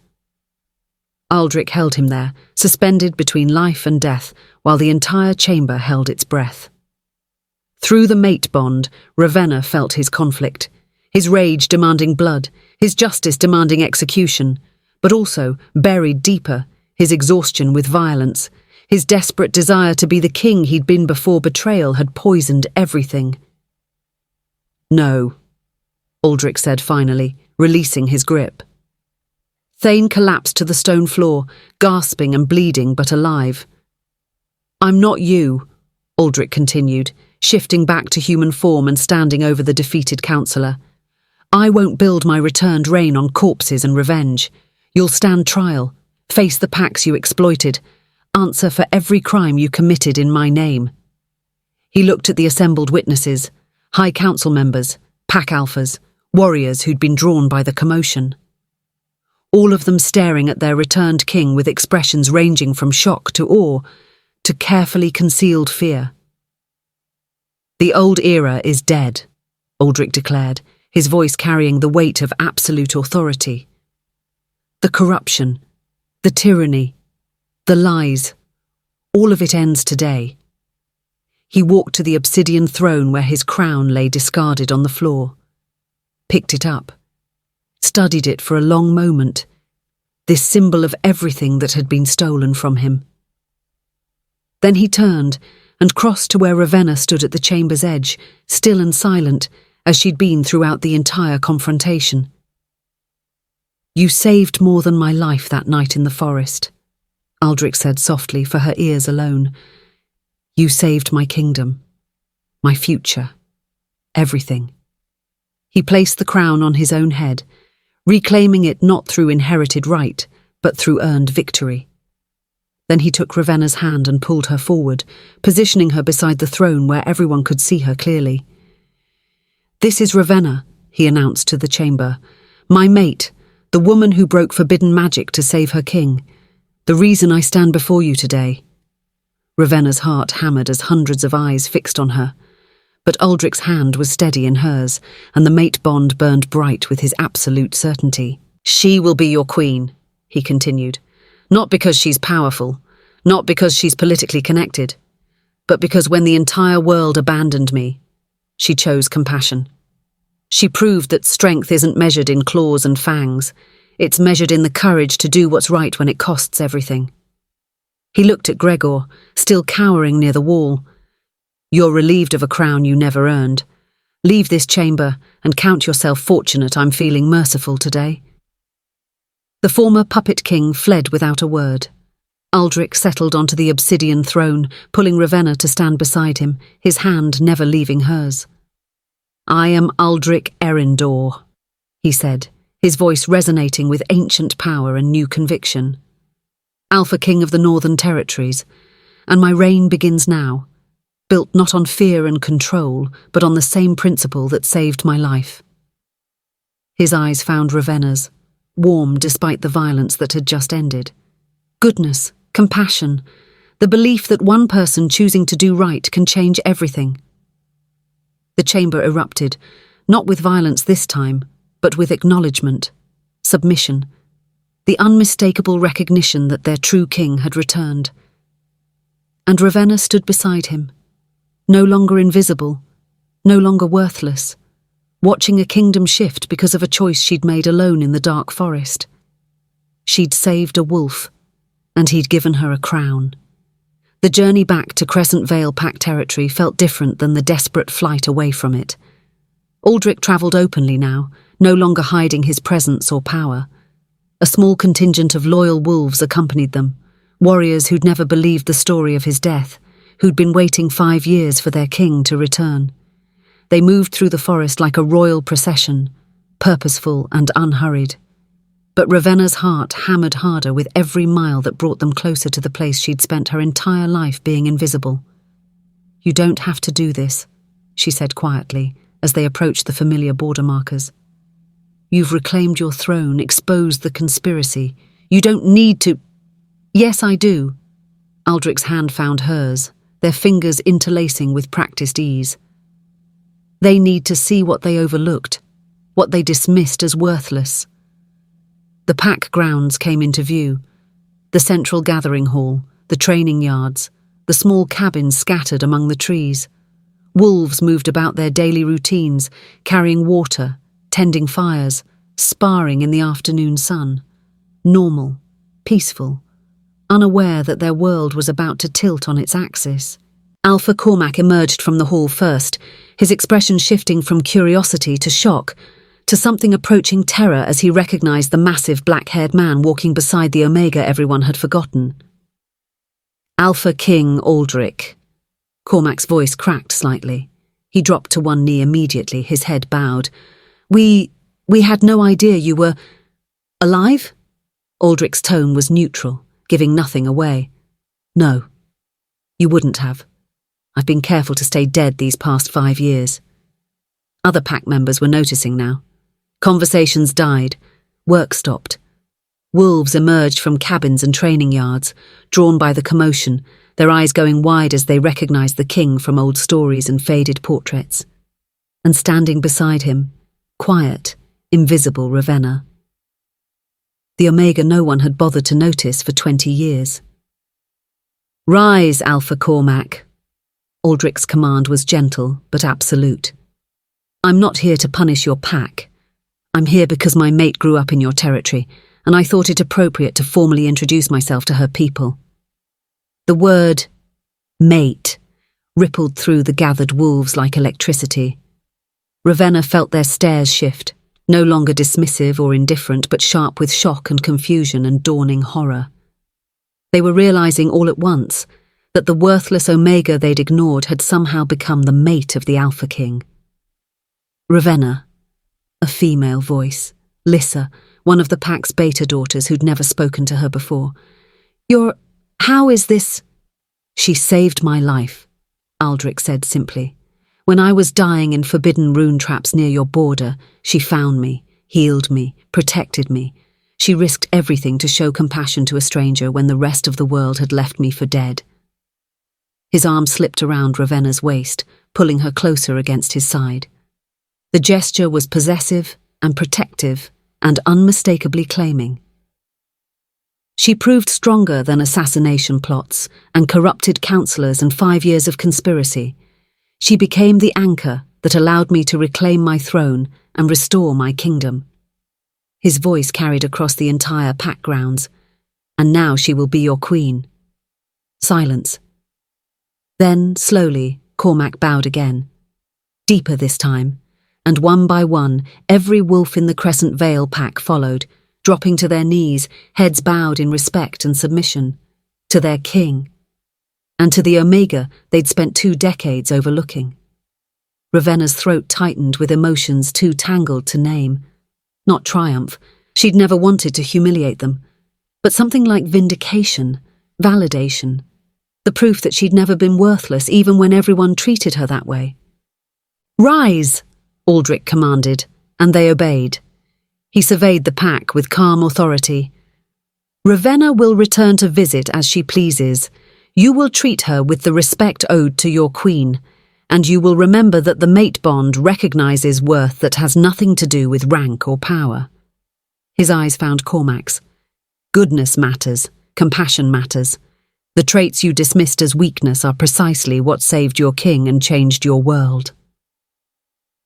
Aldric held him there, suspended between life and death, while the entire chamber held its breath. Through the mate bond, Ravenna felt his conflict, his rage demanding blood, his justice demanding execution, but also, buried deeper, his exhaustion with violence, his desperate desire to be the king he'd been before betrayal had poisoned everything. "No," Aldric said finally, releasing his grip. Thane collapsed to the stone floor, gasping and bleeding but alive. "I'm not you," Aldric continued, shifting back to human form and standing over the defeated counsellor. "I won't build my returned reign on corpses and revenge. You'll stand trial, face the packs you exploited, answer for every crime you committed in my name." He looked at the assembled witnesses, High Council members, pack alphas, warriors who'd been drawn by the commotion. All of them staring at their returned king with expressions ranging from shock to awe to carefully concealed fear. "The old era is dead," Aldric declared, his voice carrying the weight of absolute authority. "The corruption, the tyranny, the lies, all of it ends today." He walked to the obsidian throne where his crown lay discarded on the floor, picked it up, studied it for a long moment, this symbol of everything that had been stolen from him. Then he turned and crossed to where Ravenna stood at the chamber's edge, still and silent, as she'd been throughout the entire confrontation. "You saved more than my life that night in the forest," Aldric said softly for her ears alone. "You saved my kingdom, my future, everything." He placed the crown on his own head, reclaiming it not through inherited right, but through earned victory. Then he took Ravenna's hand and pulled her forward, positioning her beside the throne where everyone could see her clearly. "This is Ravenna," he announced to the chamber. "My mate, the woman who broke forbidden magic to save her king. The reason I stand before you today." Ravenna's heart hammered as hundreds of eyes fixed on her. But Aldric's hand was steady in hers, and the mate bond burned bright with his absolute certainty. "She will be your queen," he continued. "Not because she's powerful, not because she's politically connected, but because when the entire world abandoned me, she chose compassion. She proved that strength isn't measured in claws and fangs. It's measured in the courage to do what's right when it costs everything." He looked at Gregor, still cowering near the wall. "You're relieved of a crown you never earned. Leave this chamber and count yourself fortunate I'm feeling merciful today." The former puppet king fled without a word. Aldric settled onto the obsidian throne, pulling Ravenna to stand beside him, his hand never leaving hers. "I am Aldric Eryndor," he said, his voice resonating with ancient power and new conviction. "Alpha King of the Northern Territories, and my reign begins now, built not on fear and control, but on the same principle that saved my life. His eyes found Ravenna's, warm despite the violence that had just ended. Goodness, compassion, the belief that one person choosing to do right can change everything. The chamber erupted, not with violence this time, but with acknowledgement, submission, the unmistakable recognition that their true king had returned. And Ravenna stood beside him, no longer invisible, no longer worthless, watching a kingdom shift because of a choice she'd made alone in the dark forest. She'd saved a wolf, and he'd given her a crown. The journey back to Crescent Vale Pack territory felt different than the desperate flight away from it. Aldric travelled openly now, no longer hiding his presence or power. A small contingent of loyal wolves accompanied them, warriors who'd never believed the story of his death, who'd been waiting 5 years for their king to return. They moved through the forest like a royal procession, purposeful and unhurried. But Ravenna's heart hammered harder with every mile that brought them closer to the place she'd spent her entire life being invisible. "You don't have to do this," she said quietly, as they approached the familiar border markers. "You've reclaimed your throne, exposed the conspiracy. You don't need to—" "Yes, I do." Aldric's hand found hers, their fingers interlacing with practiced ease. "They need to see what they overlooked, what they dismissed as worthless." The pack grounds came into view. The central gathering hall, the training yards, the small cabins scattered among the trees. Wolves moved about their daily routines, carrying water, tending fires, sparring in the afternoon sun. Normal, peaceful, unaware that their world was about to tilt on its axis. Alpha Cormac emerged from the hall first, his expression shifting from curiosity to shock, to something approaching terror as he recognized the massive black-haired man walking beside the Omega everyone had forgotten. "Alpha King Aldric." Cormac's voice cracked slightly. He dropped to one knee immediately, his head bowed. We had no idea you were—" "Alive?" Aldric's tone was neutral, giving nothing away. "No, you wouldn't have. I've been careful to stay dead these past 5 years." Other pack members were noticing now. Conversations died. Work stopped. Wolves emerged from cabins and training yards, drawn by the commotion, their eyes going wide as they recognized the king from old stories and faded portraits. And standing beside him, quiet, invisible Ravenna. The Omega no one had bothered to notice for 20 years. "Rise, Alpha Cormac." Aldric's command was gentle but absolute. "I'm not here to punish your pack. I'm here because my mate grew up in your territory, and I thought it appropriate to formally introduce myself to her people." The word mate rippled through the gathered wolves like electricity. Ravenna felt their stares shift, no longer dismissive or indifferent, but sharp with shock and confusion and dawning horror. They were realizing all at once that the worthless Omega they'd ignored had somehow become the mate of the Alpha King. Ravenna, a female voice, Lissa, one of the pack's beta daughters who'd never spoken to her before. How is this?" "She saved my life," Aldric said simply. "When I was dying in forbidden rune traps near your border, she found me, healed me, protected me. She risked everything to show compassion to a stranger when the rest of the world had left me for dead." His arm slipped around Ravenna's waist, pulling her closer against his side. The gesture was possessive and protective and unmistakably claiming. She proved stronger than assassination plots and corrupted counselors and 5 years of conspiracy. She became the anchor that allowed me to reclaim my throne and restore my kingdom. His voice carried across the entire pack grounds. "And now she will be your queen." Silence. Then, slowly, Cormac bowed again. Deeper this time, and one by one, every wolf in the Crescent Vale pack followed, dropping to their knees, heads bowed in respect and submission, to their king, and to the Omega they'd spent 2 decades overlooking. Ravenna's throat tightened with emotions too tangled to name. Not triumph, she'd never wanted to humiliate them, but something like vindication, validation, the proof that she'd never been worthless even when everyone treated her that way. "Rise!" Aldric commanded, and they obeyed. He surveyed the pack with calm authority. Ravenna will return to visit as she pleases. You will treat her with the respect owed to your queen, and you will remember that the mate bond recognizes worth that has nothing to do with rank or power. His eyes found Cormac's. Goodness matters, compassion matters. The traits you dismissed as weakness are precisely what saved your king and changed your world.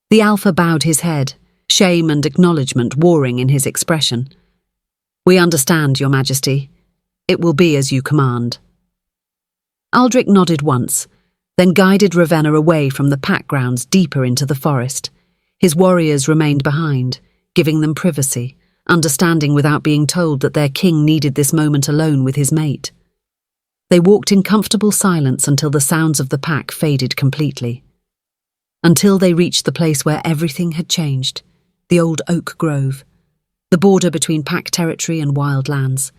The Alpha bowed his head, shame and acknowledgement warring in his expression. We understand, Your Majesty. It will be as you command. Aldric nodded once, then guided Ravenna away from the pack grounds deeper into the forest. His warriors remained behind, giving them privacy, understanding without being told that their king needed this moment alone with his mate. They walked in comfortable silence until the sounds of the pack faded completely. Until they reached the place where everything had changed, the old oak grove, the border between pack territory and wild lands,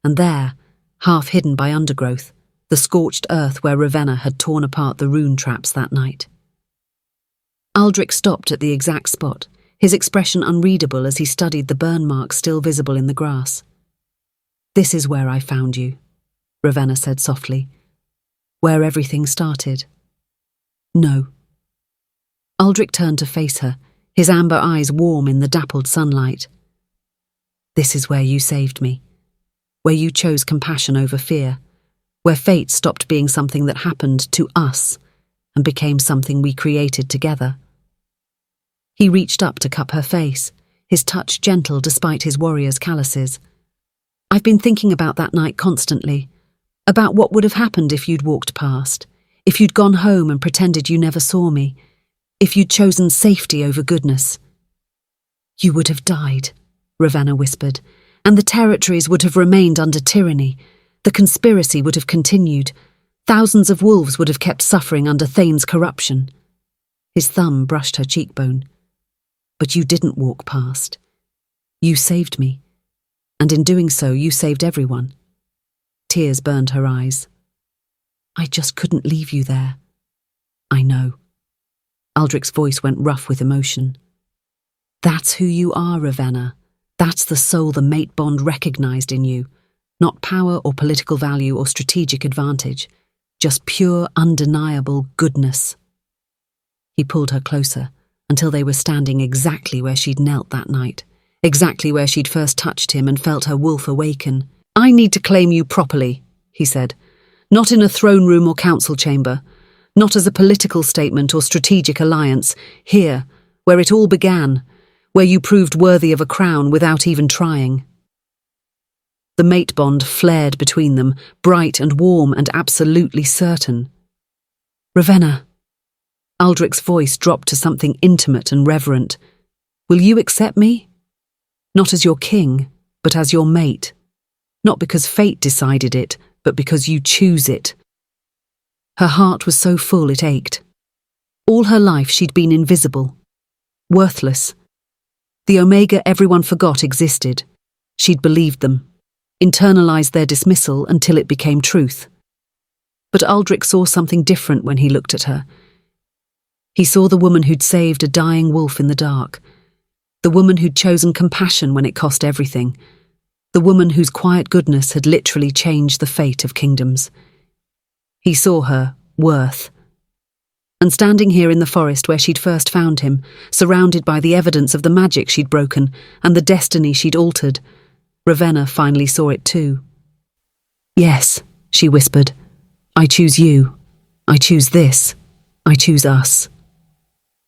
and there, half hidden by undergrowth, the scorched earth where Ravenna had torn apart the rune traps that night. Aldric stopped at the exact spot, his expression unreadable as he studied the burn marks still visible in the grass. This is where I found you, Ravenna said softly. Where everything started. No. Aldric turned to face her, his amber eyes warm in the dappled sunlight. This is where you saved me, where you chose compassion over fear, where fate stopped being something that happened to us and became something we created together. He reached up to cup her face, his touch gentle despite his warrior's calluses. I've been thinking about that night constantly, about what would have happened if you'd walked past, if you'd gone home and pretended you never saw me, if you'd chosen safety over goodness. You would have died, Ravenna whispered, and the territories would have remained under tyranny. The conspiracy would have continued. Thousands of wolves would have kept suffering under Thane's corruption. His thumb brushed her cheekbone. But you didn't walk past. You saved me, and in doing so you saved everyone. Tears burned her eyes. I just couldn't leave you there. I know. Aldric's voice went rough with emotion. That's who you are, Ravenna. That's the soul the mate bond recognized in you. Not power or political value or strategic advantage. Just pure, undeniable goodness. He pulled her closer, until they were standing exactly where she'd knelt that night, exactly where she'd first touched him and felt her wolf awaken. I need to claim you properly, he said. Not in a throne room or council chamber. Not as a political statement or strategic alliance. Here, where it all began, where you proved worthy of a crown without even trying. The mate bond flared between them, bright and warm and absolutely certain. Ravenna. Aldric's voice dropped to something intimate and reverent. Will you accept me? Not as your king, but as your mate. Not because fate decided it, but because you choose it. Her heart was so full it ached. All her life she'd been invisible. Worthless. The Omega everyone forgot existed. She'd believed them. Internalized their dismissal until it became truth. But Aldric saw something different when he looked at her. He saw the woman who'd saved a dying wolf in the dark. The woman who'd chosen compassion when it cost everything. The woman whose quiet goodness had literally changed the fate of kingdoms. He saw her worth. And standing here in the forest where she'd first found him, surrounded by the evidence of the magic she'd broken and the destiny she'd altered, Ravenna finally saw it too. Yes, she whispered. I choose you. I choose this. I choose us.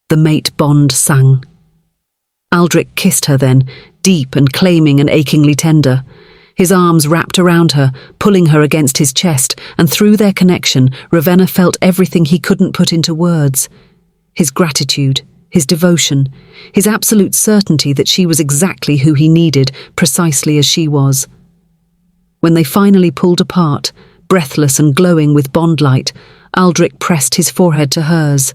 The mate bond sang. Aldric kissed her then, deep and claiming and achingly tender. His arms wrapped around her, pulling her against his chest, and through their connection, Ravenna felt everything he couldn't put into words. His gratitude, his devotion, his absolute certainty that she was exactly who he needed, precisely as she was. When they finally pulled apart, breathless and glowing with bond light, Aldric pressed his forehead to hers.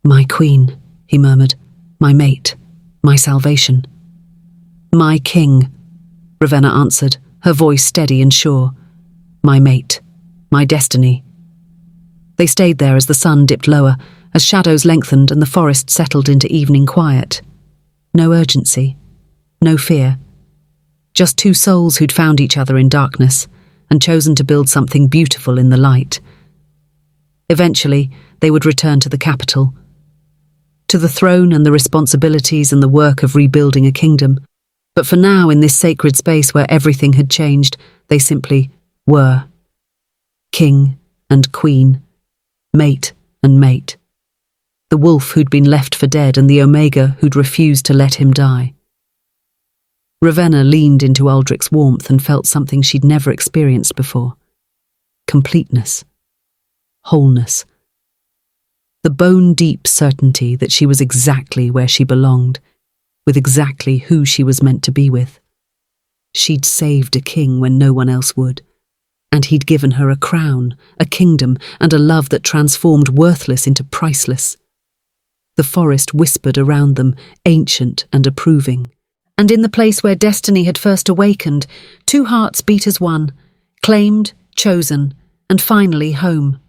My queen, he murmured, my mate, my salvation. My king, Ravenna answered, her voice steady and sure. My mate, my destiny. They stayed there as the sun dipped lower, as shadows lengthened and the forest settled into evening quiet. No urgency, No fear. Just two souls who'd found each other in darkness and chosen to build something beautiful in the light. Eventually, they would return to the capital, to the throne and the responsibilities and the work of rebuilding a kingdom. But for now, in this sacred space where everything had changed, they simply were. King and queen, mate and mate. The wolf who'd been left for dead and the Omega who'd refused to let him die. Ravenna leaned into Aldric's warmth and felt something she'd never experienced before. Completeness. Wholeness. The bone-deep certainty that she was exactly where she belonged, with exactly who she was meant to be with. She'd saved a king when no one else would, and he'd given her a crown, a kingdom, and a love that transformed worthless into priceless. The forest whispered around them, ancient and approving. And in the place where destiny had first awakened, two hearts beat as one, claimed, chosen, and finally home.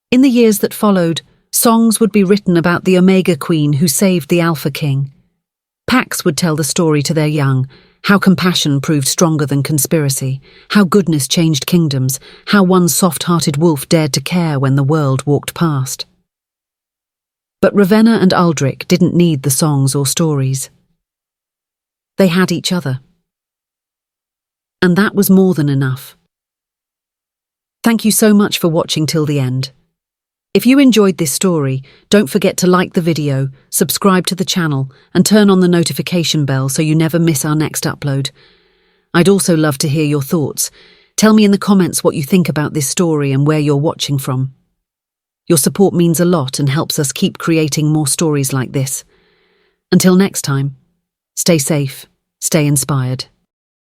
In the years that followed, songs would be written about the Omega Queen who saved the Alpha King. Packs would tell the story to their young, how compassion proved stronger than conspiracy, how goodness changed kingdoms, how one soft-hearted wolf dared to care when the world walked past. But Ravenna and Aldric didn't need the songs or stories. They had each other. And that was more than enough. Thank you so much for watching till the end. If you enjoyed this story, don't forget to like the video, subscribe to the channel, and turn on the notification bell so you never miss our next upload. I'd also love to hear your thoughts. Tell me in the comments what you think about this story and where you're watching from. Your support means a lot and helps us keep creating more stories like this. Until next time, stay safe, stay inspired.